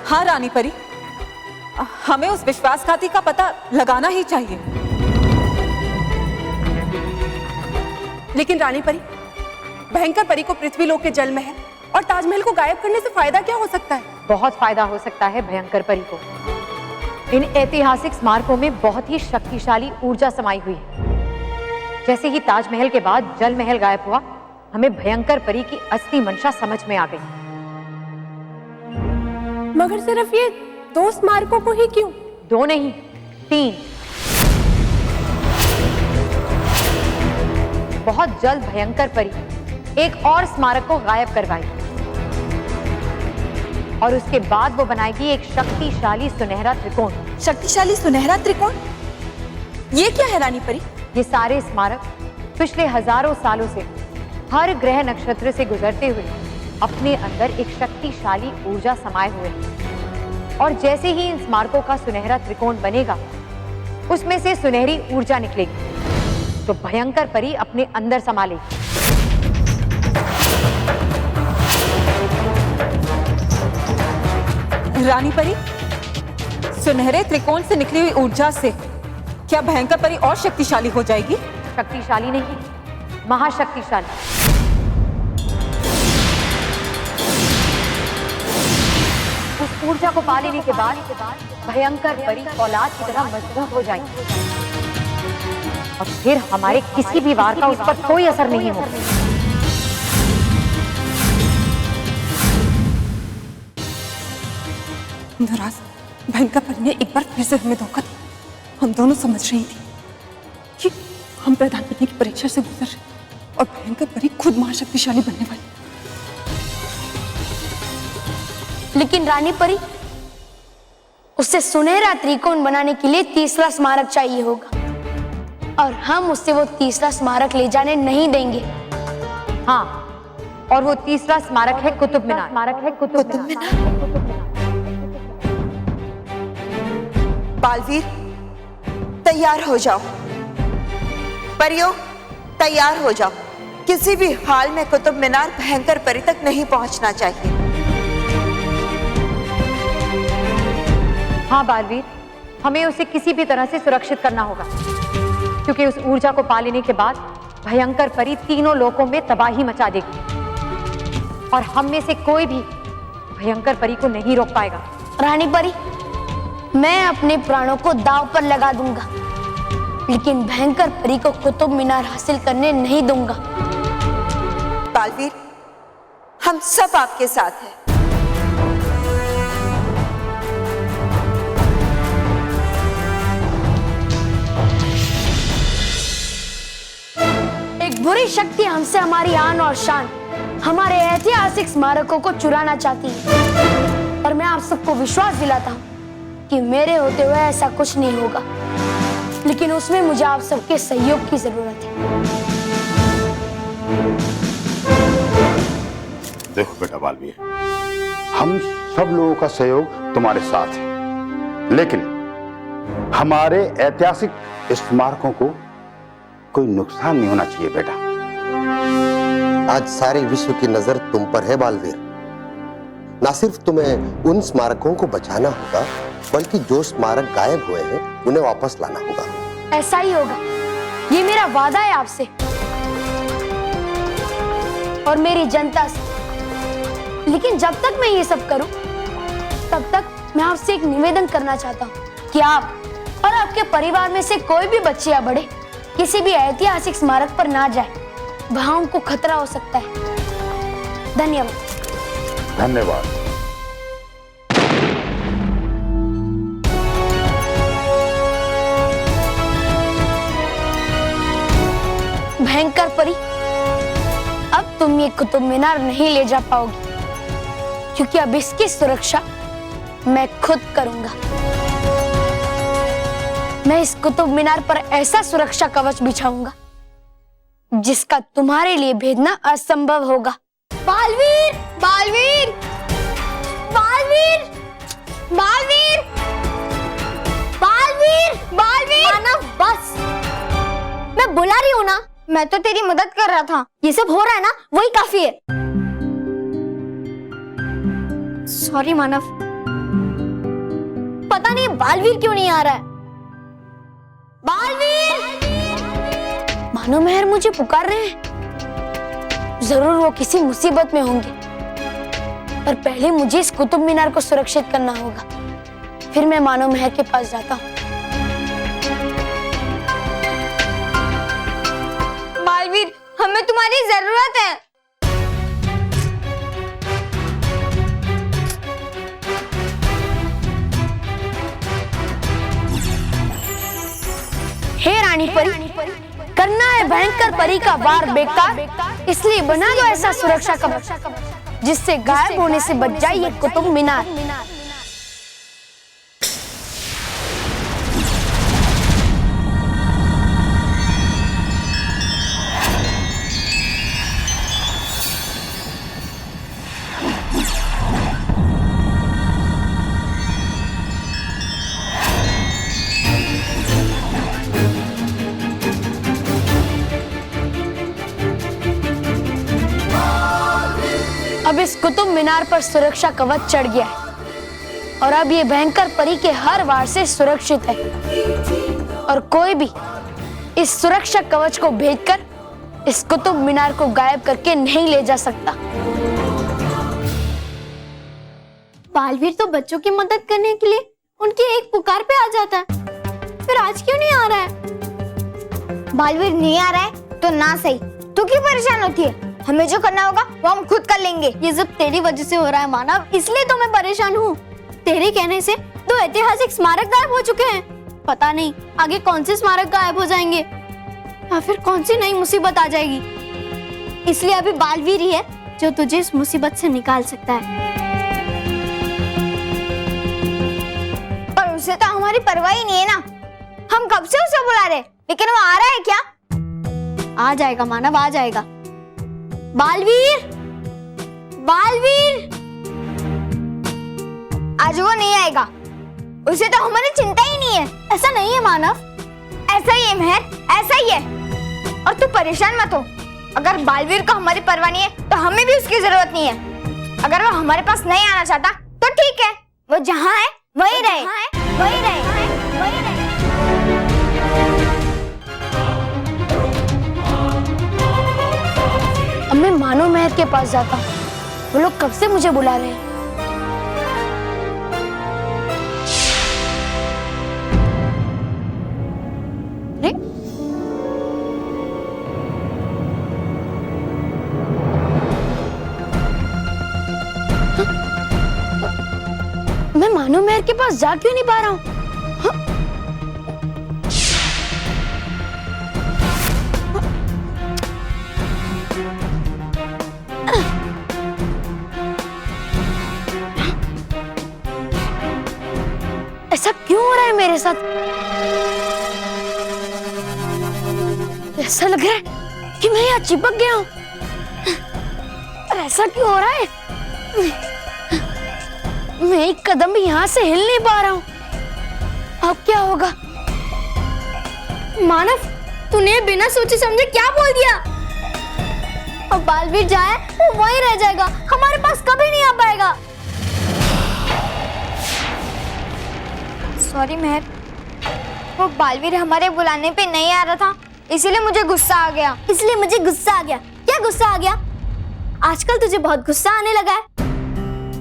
हाँ रानी परी, हमें उस विश्वासघाती का पता लगाना ही चाहिए। लेकिन रानी परी, भयंकर परी को पृथ्वीलोक के जल महल और ताजमहल को गायब करने से फायदा क्या हो सकता है? बहुत फायदा हो सकता है भयंकर परी को। इन ऐतिहासिक स्मारकों में बहुत ही शक्तिशाली ऊर्जा समाई हुई है। जैसे ही ताजमहल के बाद जल महल गायब हुआ, हमें भयंकर परी की असली मंशा समझ में आ गई। मगर सिर्फ ये 2 स्मारकों को ही क्यों? 2 नहीं, 3। बहुत जल्द भयंकर परी एक और स्मारक को गायब करवाएगी, और उसके बाद वो बनाएगी एक शक्तिशाली सुनहरा त्रिकोण। शक्तिशाली सुनहरा त्रिकोण? ये क्या है रानी परी? ये सारे स्मारक पिछले हजारों सालों से हर ग्रह नक्षत्र से गुजरते हुए अपने अंदर एक शक्तिशाली ऊर्जा समाये हुए हैं, और जैसे ही इन स्मारकों का सुनहरा त्रिकोण बनेगा, उसमें से सुनहरी ऊर्जा निकलेगी तो भयंकर परी अपने अंदर समा लेगी। रानी परी, सुनहरे त्रिकोण से निकली हुई ऊर्जा से क्या भयंकर परी और शक्तिशाली हो जाएगी? शक्तिशाली नहीं, महाशक्तिशाली। उस ऊर्जा को पा लेने के बाद भयंकर परी औलाद की तरह मजबूत हो जाएगी, और फिर हमारे किसी भी वार का उस पर कोई असर नहीं होगा। नाराज भयंकर परी ने एक बार फिर से हमें धोखा दिया। हम दोनों समझ रही थी कि हम प्रधानमंत्री की परीक्षा से गुजर रहे और भयंकर परी खुद महाशक्तिशाली बनने वाली। लेकिन रानी परी, उसे सुनहरा त्रिकोण बनाने के लिए तीसरा स्मारक चाहिए होगा और हम उससे वो तीसरा स्मारक ले जाने नहीं देंगे। हाँ, और वो तीसरा स्मारक है कुतुब मीनार। बालवीर, तैयार हो जाओ। परियों, तैयार हो जाओ। किसी भी हाल में कुतुब मीनार भयंकर परी तक नहीं पहुंचना चाहिए। हाँ बालवीर, हमें उसे किसी भी तरह से सुरक्षित करना होगा, क्योंकि उस ऊर्जा को पा लेने के बाद भयंकर परी तीनों लोकों में तबाही मचा देगी और हम में से कोई भी भयंकर परी को नहीं रोक पाएगा। रानी परी, मैं अपने प्राणों को दांव पर लगा दूंगा, लेकिन भयंकर परी को कुतुब मीनार हासिल करने नहीं दूंगा। बालवीर, हम सब आपके साथ हैं। एक बुरी शक्ति हमसे हमारी आन और शान, हमारे ऐतिहासिक स्मारकों को चुराना चाहती है, और मैं आप सबको विश्वास दिलाता हूँ कि मेरे होते हुए ऐसा कुछ नहीं होगा, लेकिन उसमें मुझे आप सबके सहयोग की जरूरत है। देखो बेटा बालवीर, हम सब लोगों का सहयोग तुम्हारे साथ है, लेकिन हमारे ऐतिहासिक स्मारकों को कोई नुकसान नहीं होना चाहिए बेटा। आज सारे विश्व की नजर तुम पर है बालवीर। ना सिर्फ तुम्हें उन स्मारकों को बचाना होगा, बल्कि जो स्मारक गायब हुए हैं उन्हें वापस लाना होगा। ऐसा ही होगा, ये मेरा वादा है आपसे और मेरी जनता से। लेकिन जब तक मैं ये सब करूं, तब तक मैं आपसे एक निवेदन करना चाहता हूं कि आप और आपके परिवार में से कोई भी बच्चे या बड़े किसी भी ऐतिहासिक स्मारक पर ना जाए, वहां उनको खतरा हो सकता है। धन्यवाद। धन्यवाद। भयंकर परी, अब तुम ये कुतुब मीनार नहीं ले जा पाओगी, क्योंकि अब इसकी सुरक्षा मैं खुद करूंगा। मैं इस कुतुब मीनार पर ऐसा सुरक्षा कवच बिछाऊंगा जिसका तुम्हारे लिए भेदना असंभव होगा। बालवीर, बालवीर, बालवीर, बालवीर, बालवीर, बालवीर। मानव, बस, मैं बुला रही हूँ ना, मैं तो तेरी मदद कर रहा था। ये सब हो रहा है ना, वही काफी है। सॉरी मानव, पता नहीं बालवीर क्यों नहीं आ रहा है। बालवीर! मानो मेहर मुझे पुकार रहे हैं। जरूर वो किसी मुसीबत में होंगे, पर पहले मुझे इस कुतुब मीनार को सुरक्षित करना होगा, फिर मैं मानो मेहर के पास जाता हूँ। बालवीर, हमें तुम्हारी जरूरत है। हे रानी परी, करना है भयंकर परी का वार बेकार, इसलिए बना दो ऐसा सुरक्षा कवच जिससे गायब होने से बच जाए ये कुतुब मीनार। अब इस कुतुब मीनार पर सुरक्षा कवच चढ़ गया है और अब ये भयंकर परी के हर वार से सुरक्षित है और कोई भी इस सुरक्षा कवच को भेदकर इस कुतुब मीनार को गायब करके नहीं ले जा सकता। बालवीर तो बच्चों की मदद करने के लिए उनकी एक पुकार पे आ जाता है, फिर आज क्यों नहीं आ रहा है? बालवीर नहीं आ रहा है तो ना सही, तू क्यों परेशान होती है? हमें जो करना होगा वो हम खुद कर लेंगे। ये सब तेरी वजह से हो रहा है मानव, इसलिए तो मैं परेशान हूँ। तेरे कहने से 2 ऐतिहासिक स्मारक गायब हो चुके हैं, पता नहीं आगे कौन से स्मारक गायब हो जाएंगे या फिर कौन सी नई मुसीबत आ जाएगी। इसलिए अभी बालवीर ही है जो तुझे इस मुसीबत से निकाल सकता है। उसे तो हमारी परवाह ही नहीं है ना। हम कब से उसे बुला रहे, लेकिन वो आ रहा है क्या? आ जाएगा मानव, आ जाएगा। बालवीर, बालवीर, आज वो नहीं आएगा। उसे तो हमारी चिंता ही नहीं है। ऐसा नहीं है मानव, ऐसा ही है मेहर, ऐसा ही है। और तू परेशान मत हो। अगर बालवीर को हमारी परवाह नहीं है तो हमें भी उसकी जरूरत नहीं है। अगर वो हमारे पास नहीं आना चाहता तो ठीक है, वो जहाँ है वही रहे, वही रहे, वही रहे। अब मैं मानो मेहर के पास जाता हूँ, वो लोग कब से मुझे बुला रहे हैं। मैं मानो मेहर के पास जा क्यों नहीं पा रहा हूँ? ऐसा क्यों हो रहा है मेरे साथ? ऐसा लग रहा है कि मैं यहाँ चिपक गया हूँ। और ऐसा क्यों हो रहा है? मैं एक कदम भी यहाँ से हिल नहीं पा रहा हूँ। अब क्या होगा? मानव, तूने बिना सोचे समझे क्या बोल दिया? अब बालवीर जाए वो वहीं रह जाएगा, हमारे पास कभी नहीं आ पाएगा। सॉरी मेहर, वो बालवीर हमारे बुलाने पे नहीं आ रहा था, इसीलिए मुझे गुस्सा आ गया। इसलिए मुझे गुस्सा आ गया? क्या गुस्सा आ गया? आजकल तुझे बहुत गुस्सा आने लगा है,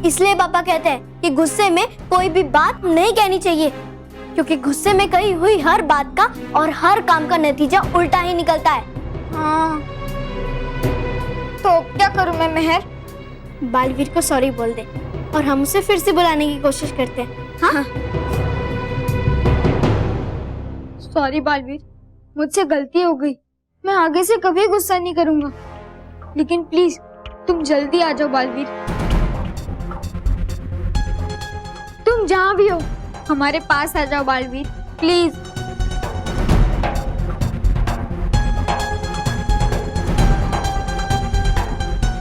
इसलिए पापा कहते हैं कि गुस्से में कोई भी बात नहीं कहनी चाहिए, क्योंकि गुस्से में कही हुई हर बात का और हर काम का नतीजा उल्टा ही निकलता है। हाँ, तो क्या करूं मैं मेहर? बालवीर को सॉरी बोल दे और हम उसे फिर से बुलाने की कोशिश करते हैं। हाँ? सॉरी बालवीर, मुझसे गलती हो गई। मैं आगे से कभी गुस्सा नहीं करूंगा, लेकिन प्लीज तुम जल्दी आ जाओ बालवीर। तुम जहाँ भी हो हमारे पास आ जाओ बालवीर, प्लीज।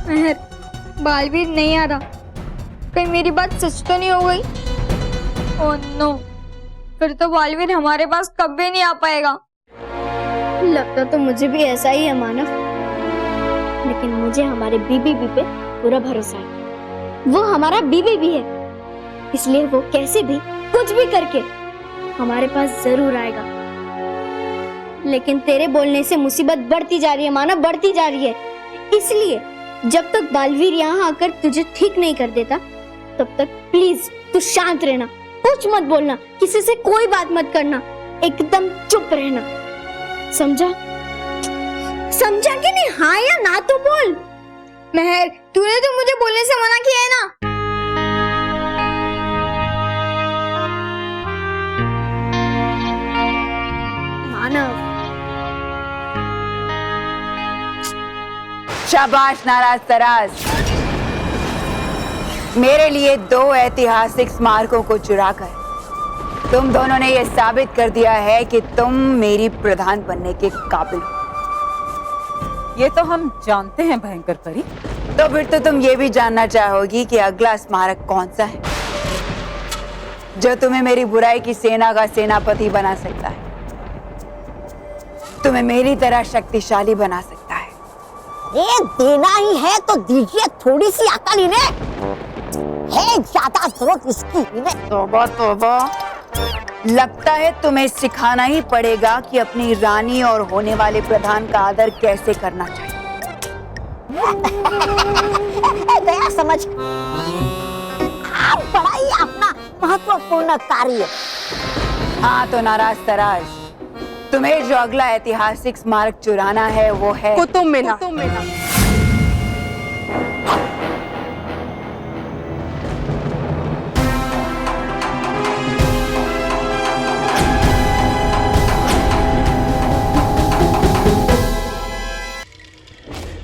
मेहर, बालवीर नहीं आ रहा। कहीं मेरी बात सच तो नहीं हो गई? ओह नो, फिर तो बालवीर हमारे पास कभी नहीं आ पाएगा। लगता तो मुझे भी ऐसा ही है मानव, लेकिन मुझे हमारे बीबी पे पूरा भरोसा है। वो हमारा बीबी भी है, इसलिए वो कैसे भी कुछ भी करके हमारे पास जरूर आएगा। लेकिन तेरे बोलने से मुसीबत बढ़ती जा रही है मानव, बढ़ती जा रही है। इसलिए जब तक बालवीर यहाँ आकर तुझे ठीक नहीं कर देता, तब तक प्लीज तू शांत रहना, कुछ मत बोलना, किसी से कोई बात मत करना, एकदम चुप रहना, समझा? समझा कि नहीं? हाँ या ना तो बोल। मेहर, तूने तो मुझे बोलने से मना किया है ना। मानव, शाबाश नाराज तराज, मेरे लिए 2 ऐतिहासिक स्मारकों को चुराकर तुम दोनों ने यह साबित कर दिया है कि तुम मेरी प्रधान बनने के काबिल हो। ये तो हम जानते हैं भयंकर परी। तो फिर तो तुम ये भी जानना चाहोगी कि अगला स्मारक कौन सा है जो तुम्हें मेरी बुराई की सेना का सेनापति बना सकता है, तुम्हें मेरी तरह शक्तिशाली बना सकता है। ये देना ही है तो दीजिए, थोड़ी सी अकल इन्हें है, ज्यादा जरूरत इसकी इन्हें। तौबा तौबा, लगता है तुम्हें सिखाना ही पड़ेगा कि अपनी रानी और होने वाले प्रधान का आदर कैसे करना चाहिए। दया समझ, आप बड़ा ही अपना महत्वपूर्ण कार्य। हाँ तो नाराज तराज, तुम्हें जो अगला ऐतिहासिक स्मारक चुराना है वो है कुतुब मीनार।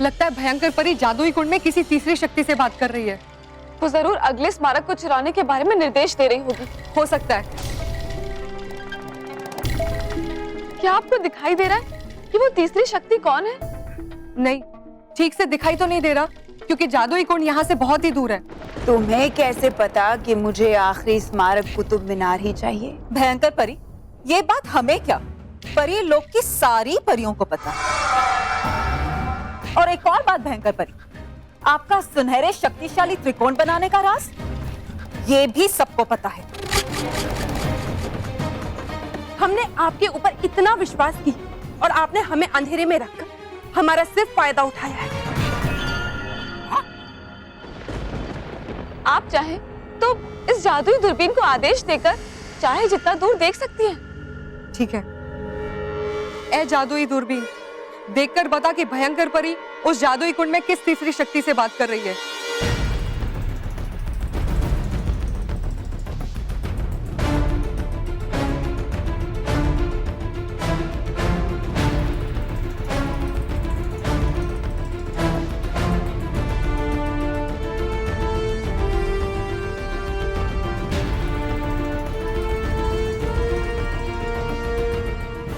लगता है भयंकर परी जादुई कुंड में किसी तीसरी शक्ति से बात कर रही है। वो जरूर अगले स्मारक को चुराने के बारे में निर्देश दे रही होगी। हो सकता है, क्या आपको दिखाई दे रहा है कि वो तीसरी शक्ति कौन है? नहीं, ठीक से दिखाई तो नहीं दे रहा क्योंकि जादुई कुंड यहाँ से बहुत ही दूर है। तुम्हें कैसे पता कि मुझे आखिरी स्मारक कुतुब मीनार ही चाहिए? भयंकर परी, ये बात हमें क्या, परी लोग की सारी परियों को पता। और एक और बात भयंकर परी, आपका सुनहरे शक्तिशाली त्रिकोण बनाने का राज, ये भी सबको पता है। हमने आपके ऊपर इतना विश्वास किया और आपने हमें अंधेरे में रखकर हमारा सिर्फ फायदा उठाया है। आप चाहे तो इस जादुई दूरबीन को आदेश देकर चाहे जितना दूर देख सकती हैं। ठीक है, ए जादुई दूरबीन, देखकर बता कि भयंकर परी उस जादुई कुंड में किस तीसरी शक्ति से बात कर रही है।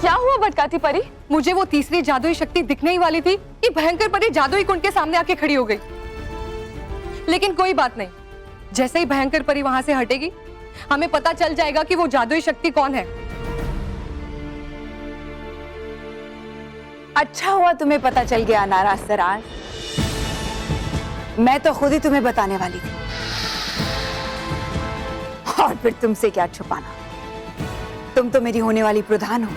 क्या हुआ भटकाती परी? मुझे वो तीसरी जादुई शक्ति दिखने ही वाली थी कि भयंकर परी जादुई कुंड के सामने आके खड़ी हो गई। लेकिन कोई बात नहीं, जैसे ही भयंकर परी वहां से हटेगी हमें पता चल जाएगा कि वो जादुई शक्ति कौन है। अच्छा हुआ तुम्हें पता चल गया नाराज सराज, मैं तो खुद ही तुम्हें बताने वाली थी। और फिर तुमसे क्या छुपाना, तुम तो मेरी होने वाली प्रधान हो।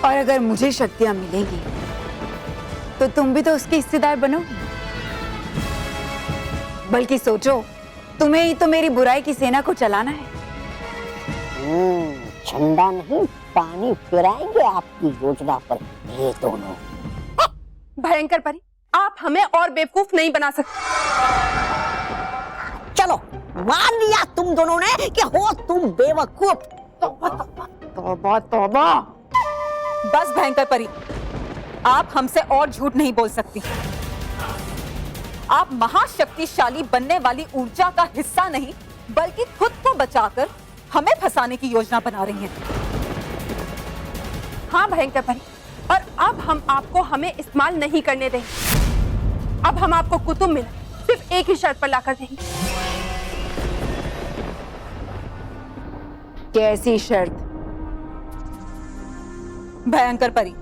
और अगर मुझे शक्तियां मिलेंगी तो तुम भी तो उसके हिस्सेदार बनोगी। बल्कि सोचो, तुम्हें ही तो मेरी बुराई की सेना को चलाना है। झंडा नहीं, पानी फिराएंगे आपकी योजना पर ये दोनों। भयंकर परी, आप हमें और बेवकूफ नहीं बना सकते। चलो, मान लिया तुम दोनों ने कि हो तुम बेवकूफ। तौबा तौबा। बस भयंकर परी, आप हमसे और झूठ नहीं बोल सकती। आप महाशक्तिशाली बनने वाली ऊर्जा का हिस्सा नहीं, बल्कि खुद को बचाकर हमें फंसाने की योजना बना रही हैं। हाँ भयंकर परी, और अब हम आपको हमें इस्तेमाल नहीं करने देंगे। अब हम आपको कुतुब मीनार सिर्फ एक ही शर्त पर लाकर देंगे। कैसी शर्त? भयंकर परी,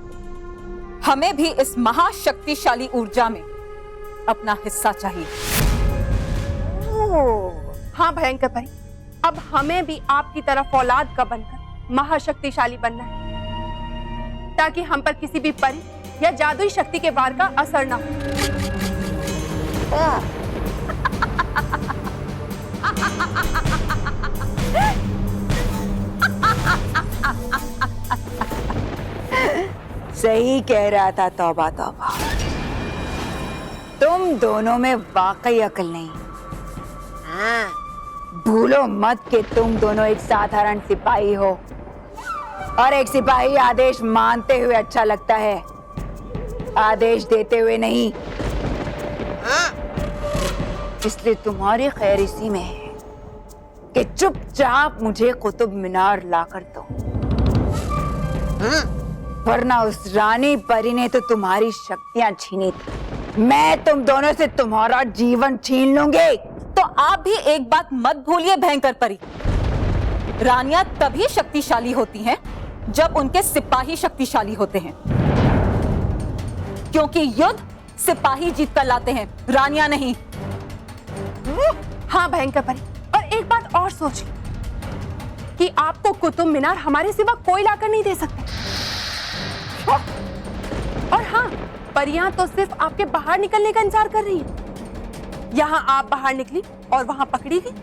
हमें भी इस महाशक्तिशाली ऊर्जा में अपना हिस्सा चाहिए। हाँ भयंकर परी, अब हमें भी आपकी तरह औलाद का बनकर महाशक्तिशाली बनना है, ताकि हम पर किसी भी परी या जादुई शक्ति के वार का असर ना हो। सही कह रहा था, तौबा तौबा। तुम दोनों में वाकई अकल नहीं। भूलो मत कि तुम दोनों एक साधारण सिपाही हो, और एक सिपाही आदेश मानते हुए अच्छा लगता है, आदेश देते हुए नहीं। इसलिए तुम्हारी खैर इसी में है कि चुपचाप मुझे कुतुब मीनार लाकर दो, वरना उस रानी परी ने तो तुम्हारी शक्तियां छीनी थी। मैं तुम दोनों से तुम्हारा जीवन छीन लूंगी। तो आप भी एक बात मत भूलिए भयंकर परी, रानियां तभी शक्तिशाली होती हैं जब उनके सिपाही शक्तिशाली होते हैं, क्योंकि युद्ध सिपाही जीत कर लाते हैं, रानियां नहीं। हाँ भयंकर परी, और एक बात और सोचिए कि आपको कुतुब मीनार हमारे सिवा कोई लाकर नहीं दे सकता। और हाँ, परियां तो सिर्फ आपके बाहर निकलने का इंतजार कर रही हैं। यहाँ आप बाहर निकली और वहां पकड़ी गई।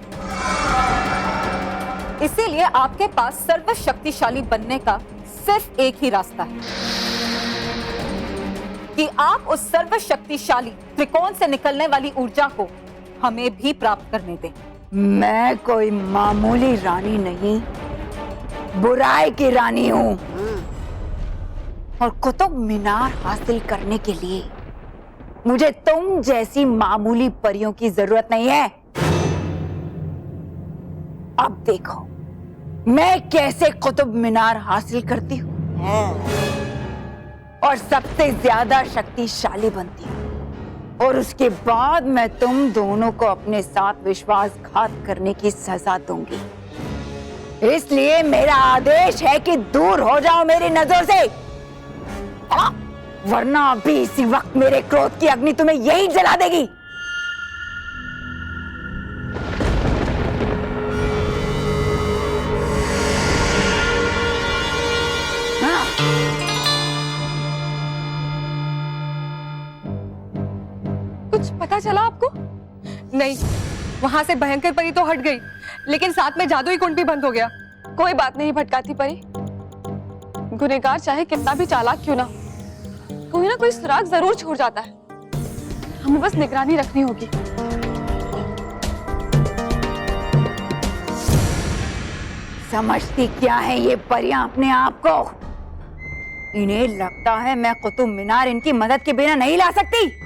इसीलिए आपके पास सर्वशक्तिशाली बनने का सिर्फ एक ही रास्ता है कि आप उस सर्वशक्तिशाली त्रिकोण से निकलने वाली ऊर्जा को हमें भी प्राप्त करने दें। मैं कोई मामूली रानी नहीं, बुराई की रानी हूँ, और कुतुब मीनार हासिल करने के लिए मुझे तुम जैसी मामूली परियों की जरूरत नहीं है। अब देखो, मैं कैसे कुतुब मीनार हासिल करती हूँ और सबसे ज्यादा शक्तिशाली बनती हूँ, और उसके बाद मैं तुम दोनों को अपने साथ विश्वासघात करने की सजा दूंगी। इसलिए मेरा आदेश है कि दूर हो जाओ मेरी नजरों से, वरना अभी इसी वक्त मेरे क्रोध की अग्नि तुम्हें यही जला देगी। कुछ पता चला आपको? नहीं, वहां से भयंकर परी तो हट गई, लेकिन साथ में जादुई कुंड भी बंद हो गया। कोई बात नहीं भटकाती परी, गुनहगार चाहे कितना भी चालाक क्यों ना, कोई ना कोई सुराग जरूर छोड़ जाता है। हमें बस निगरानी रखनी होगी। समझती क्या है ये परियां अपने आप को? इन्हें लगता है मैं कुतुब मीनार इनकी मदद के बिना नहीं ला सकती।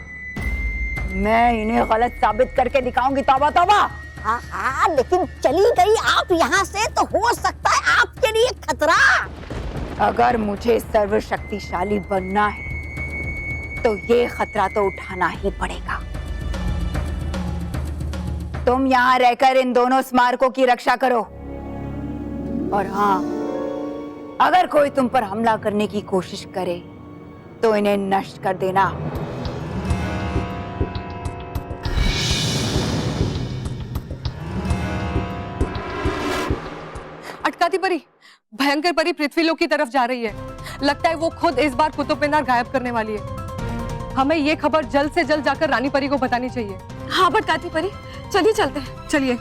मैं इन्हें गलत साबित करके दिखाऊंगी। तौबा तौबा। हाँ हाँ, लेकिन चली गई आप यहाँ से तो हो सकता है आपके लिए खतरा। अगर मुझे सर्वशक्तिशाली बनना है तो ये खतरा तो उठाना ही पड़ेगा। तुम यहाँ रहकर इन दोनों स्मारकों की रक्षा करो, और हाँ, अगर कोई तुम पर हमला करने की कोशिश करे तो इन्हें नष्ट कर देना। अटकाती परी, भयंकर परी पृथ्वीलोक की तरफ जा रही है। लगता है वो खुद इस बार कुतुब मीनार गायब करने वाली है। हमें ये खबर जल्द से जल्द जाकर रानी परी को बतानी चाहिए। हाँ भटकाती परी, चलिए चलते हैं, चलिए।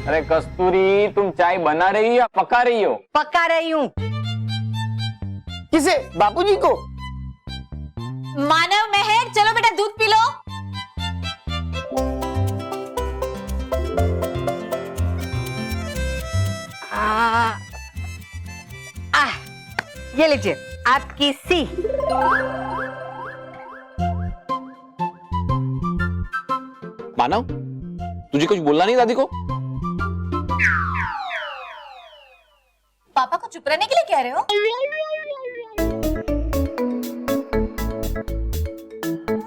अरे कस्तूरी, तुम चाय बना रही हो या पका रही हो? पका रही हूँ। किसे? बापूजी को? मानव मेहर, चलो बेटा दूध पी लो। ये लीजिए आपकी सी। मानव, तुझे कुछ बोलना नहीं दादी को? पापा को चुप रहने के लिए कह रहे हो?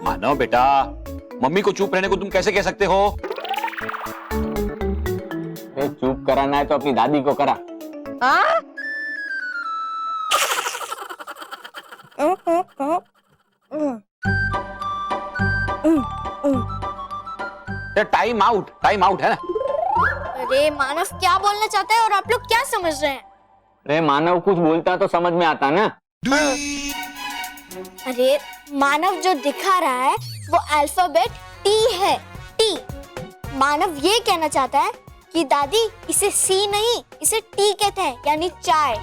मानव बेटा, मम्मी को चुप रहने को तुम कैसे कह सकते हो? चुप कराना है तो अपनी दादी को करा। टाइम आउट है ना। अरे मानव क्या बोलना चाहता है और आप लोग क्या समझ रहे हैं? अरे मानव कुछ बोलता तो समझ में आता ना। अरे मानव जो दिखा रहा है वो अल्फाबेट टी है, टी। मानव ये कहना चाहता है कि दादी इसे सी नहीं, इसे टी कहते हैं, यानी चाय।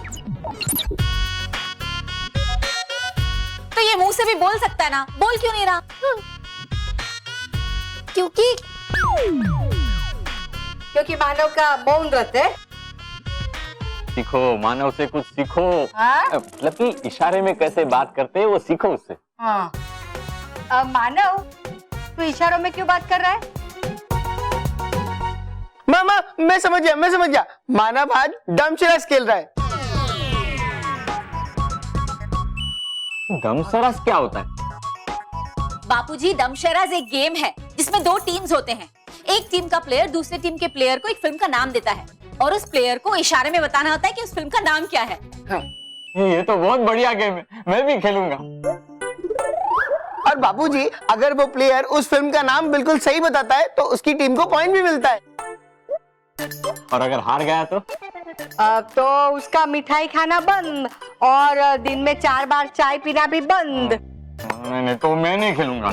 तो ये मुंह से भी बोल सकता है ना, बोल क्यों नहीं रहा? क्योंकि मानव का मौन व्रत है। सीखो, मानव से कुछ सीखो। हाँ? मतलब कि इशारे में कैसे बात करते हैं वो सीखो उससे। हाँ। मानव, तू इशारों में क्यों बात कर रहा है? मामा, मैं समझ गया। मानव आज डमशरास खेल रहा है। दमसरास क्या होता है? बापूजी, दमशराज एक गेम है जिसमें दो टीम्स होते हैं। एक टीम का प्लेयर दूसरे टीम के प्लेयर को एक फिल्म का नाम देता है और उस प्लेयर को इशारे में बताना होता है कि उस फिल्म का नाम क्या है। हाँ। ये तो बहुत बढ़िया गेम है, मैं भी खेलूंगा। और बापूजी, अगर वो प्लेयर उस फिल्म का नाम बिल्कुल सही बताता है तो उसकी टीम को पॉइंट भी मिलता है। और अगर हार गया तो उसका मिठाई खाना बंद और दिन में 4 बार चाय पीना भी बंद। नहीं तो मैं नहीं खेलूंगा।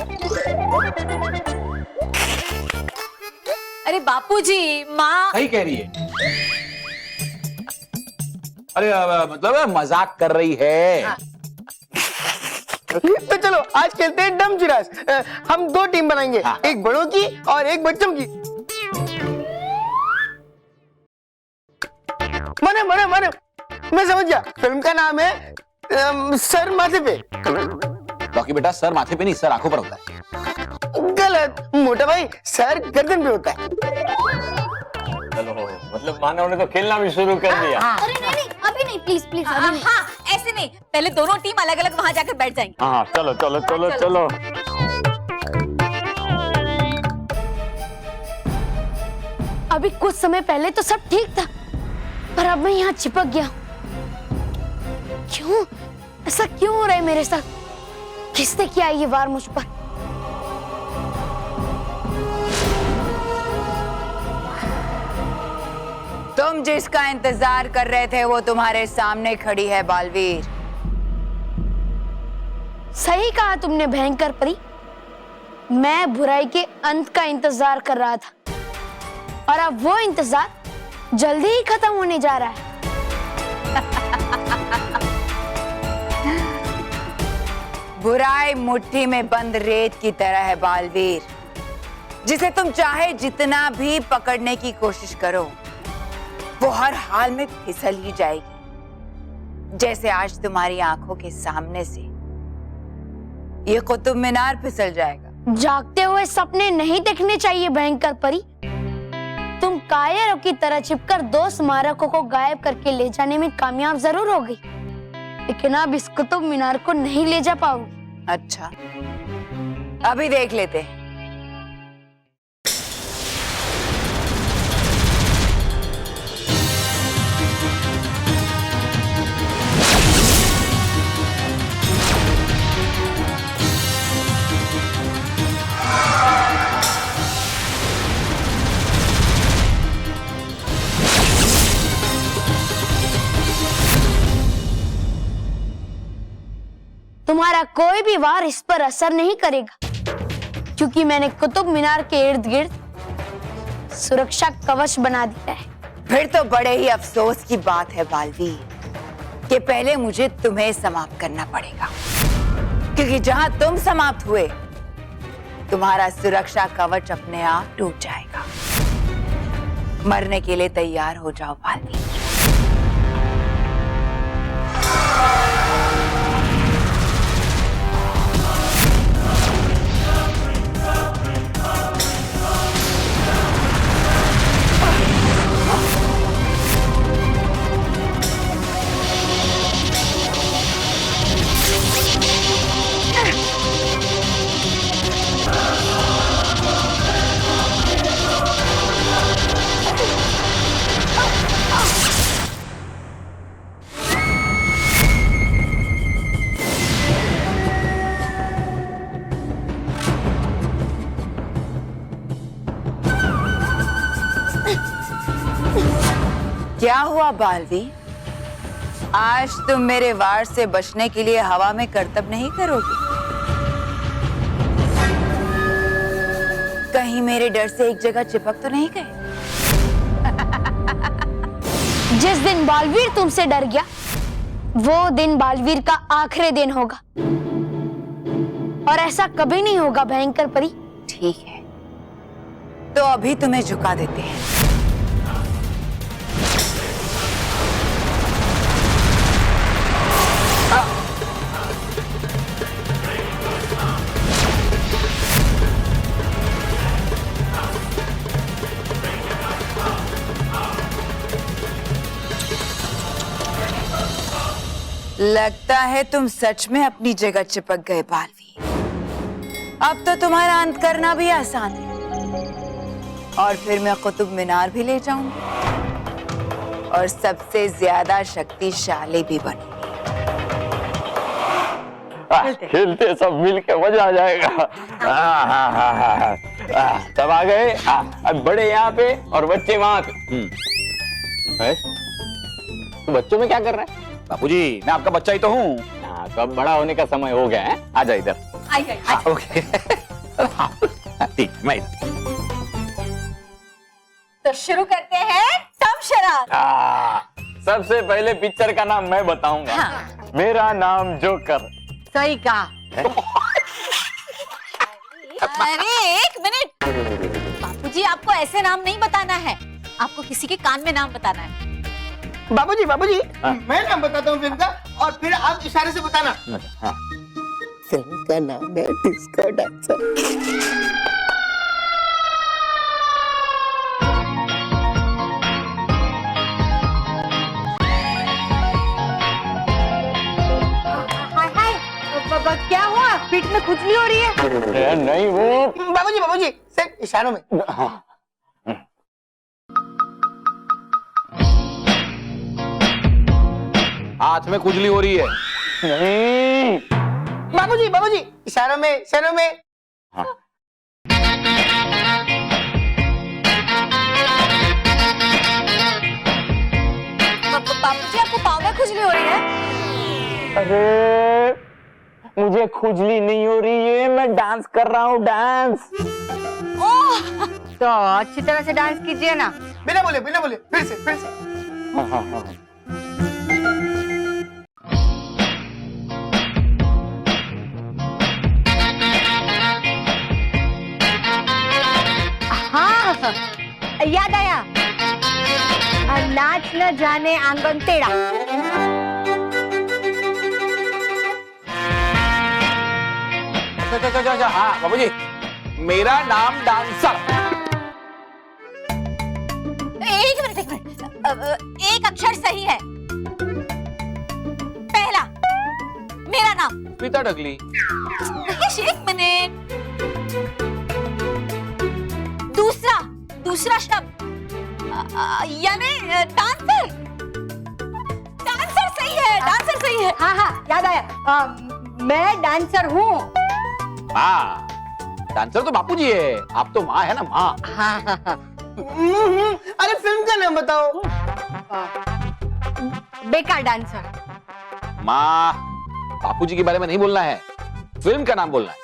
अरे बापूजी, माँ सही कह रही है। अरे मतलब मजाक कर रही है। तो चलो आज खेलते हैं डमशरास। हम 2 टीम बनाएंगे, एक बड़ों की और एक बच्चों की। मने मैं समझ गया, फिल्म का नाम है सर माथे पे। बाकी बेटा, सर माथे पे नहीं, सर आंखों पर होता है। गलत। मोटा भाई सर गर्दन पे होता है। चलो मतलब मानव ने तो खेलना भी शुरू कर दिया। अरे नहीं अभी नहीं, प्लीज प्लीज अभी नहीं। हाँ ऐसे नहीं, पहले दोनों टीम अलग अलग वहां जाकर बैठ जाएंगे। हाँ चलो चलो चलो चलो। अभी कुछ समय पहले तो सब ठीक था, पर अब मैं यहाँ चिपक गया। क्यों ऐसा क्यों हो रहा है मेरे साथ? किसने किया ये वार मुझ पर? तुम जिसका इंतजार कर रहे थे वो तुम्हारे सामने खड़ी है बालवीर। सही कहा तुमने भयंकर परी। मैं बुराई के अंत का इंतजार कर रहा था, और अब वो इंतजार जल्दी ही खत्म होने जा रहा है। बुराई मुट्ठी में बंद रेत की तरह है बालवीर, जिसे तुम चाहे जितना भी पकड़ने की कोशिश करो वो हर हाल में फिसल ही जाएगी। जैसे आज तुम्हारी आंखों के सामने से ये कुतुब मीनार फिसल जाएगा। जागते हुए सपने नहीं देखने चाहिए भयंकर परी। तुम कायरों की तरह छिपकर 2 स्मारकों को गायब करके ले जाने में कामयाब जरूर हो गई, लेकिन अब इस कुतुब मीनार को नहीं ले जा पाओगी। अच्छा, अभी देख लेते हैं। तुम्हारा कोई भी वार इस पर असर नहीं करेगा, क्योंकि मैंने कुतुब मीनार के इर्द गिर्द सुरक्षा कवच बना दिया है। फिर तो बड़े ही अफसोस की बात है बालवीर कि पहले मुझे तुम्हें समाप्त करना पड़ेगा, क्योंकि जहां तुम समाप्त हुए तुम्हारा सुरक्षा कवच अपने आप टूट जाएगा। मरने के लिए तैयार हो जाओ बालवीर। क्या हुआ बालवीर? आज तुम मेरे वार से बचने के लिए हवा में करतब नहीं करोगे? कहीं मेरे डर से एक जगह चिपक तो नहीं गए? जिस दिन बालवीर तुमसे डर गया, वो दिन बालवीर का आखिरी दिन होगा, और ऐसा कभी नहीं होगा भयंकर परी। ठीक है, तो अभी तुम्हें झुका देते हैं। लगता है तुम सच में अपनी जगह चिपक गए बालवीर। अब तो तुम्हारा अंत करना भी आसान है, और फिर मैं कुतुब मीनार भी ले जाऊंगी और सबसे ज्यादा शक्तिशाली भी बनूंगी। खेलते सब मिल के मजा आ जाएगा। सब आ गए। अब बड़े यहाँ पे और बच्चे वहां पे। तो बच्चों में क्या कर रहा है? बापूजी, मैं आपका बच्चा ही तो हूँ। हाँ, तो अब बड़ा होने का समय हो गया है। आ जा इधर। ओके। ठीक, मैं तो शुरू करते हैं तमशरात। सबसे पहले पिक्चर का नाम मैं बताऊंगा। हाँ। मेरा नाम जोकर। सही कहा। अरे एक मिनट बापूजी, आपको ऐसे नाम नहीं बताना है, आपको किसी के कान में नाम बताना है। बाबूजी मैं नाम बताता हूँ फिल्म का, और फिर आप इशारे से बताना। फिल्म का नाम है डिस्को डांसर। क्या पीठ में खुजली हो रही है? नहीं वो बाबूजी सिर्फ इशारों में। हाथ में खुजली हो रही है। नहीं बाबूजी इशारों में। बाबूजी आपको पाँव में खुजली हो रही है? अरे मुझे खुजली नहीं हो रही है, मैं डांस कर रहा हूँ डांस। तो अच्छी तरह से डांस कीजिए ना। बिना बोले फिर से। हाँ याद आया, नाच न जाने आंगन टेढ़ा। अच्छा, हाँ बाबूजी, मेरा नाम डांसर। एक मिनट एक अक्षर सही है। पहला मेरा नाम पीता डगली। एक मिनट। दूसरा शब्द यानी डांसर सही है। हाँ याद आया, मैं डांसर हूँ। हाँ, डांसर तो बापूजी है, आप तो माँ है ना माँ। अरे फिल्म का नाम बताओ। बेकार डांसर। माँ, बापूजी के बारे में नहीं बोलना है, फिल्म का नाम बोलना है।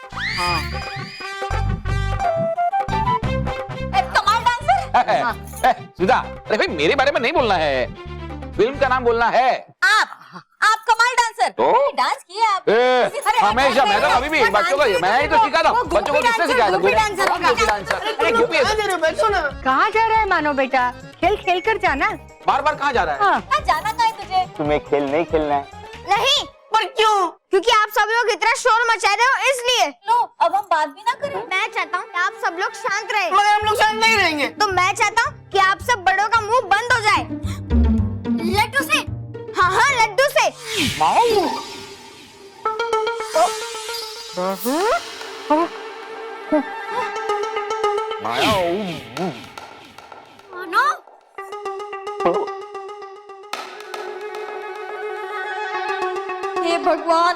कमाल डांसर। सुधा, अरे भाई मेरे बारे में नहीं बोलना है, फिल्म का नाम बोलना है। आप कमाल डांसर। तो? डांस किया आप। हमेशा मैं तो अभी भी बच्चों को मैं ही तो सिखाता हूँ। बच्चों को किसने सिखाया? कहाँ जा रहा है मानो बेटा? खेल खेल कर जाना। बार कहाँ जा रहा है? जाना कहाँ है तुझे? तुम्हें खेल नहीं खेलना है? नहीं, पर क्यों? क्योंकि आप सब लोग इतना शोर मचा रहे हो इसलिए। लो अब हम बात भी ना करें। मैं चाहता हूँ कि आप सब लोग शांत रहे। मगर हम लोग शांत नहीं रहेंगे। तो मैं चाहता हूँ कि आप सब बड़ों का मुंह बंद हो जाए। लड्डू से। हाँ लड्डू से। हे भगवान,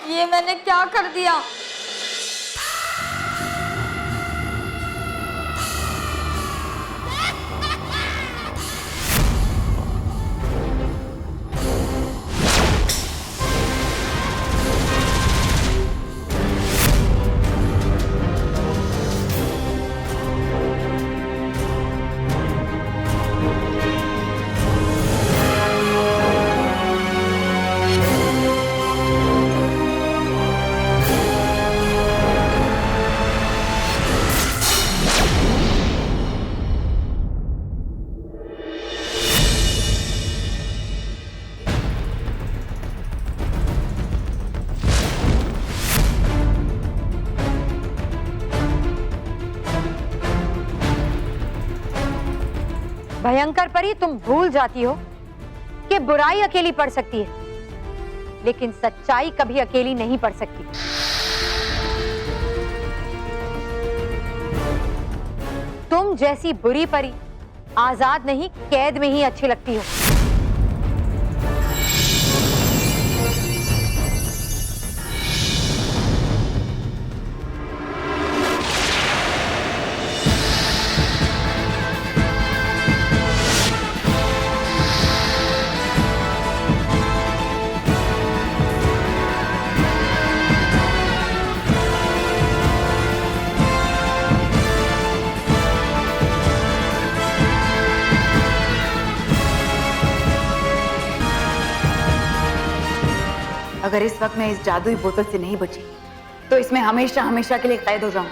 ये मैंने क्या कर दिया? भयंकर परी, तुम भूल जाती हो कि बुराई अकेली पड़ सकती है, लेकिन सच्चाई कभी अकेली नहीं पड़ सकती। तुम जैसी बुरी परी आजाद नहीं, कैद में ही अच्छी लगती हो। अगर इस वक्त मैं इस जादुई बोतल से नहीं बची तो इसमें हमेशा हमेशा के लिए कैद हो जाऊं।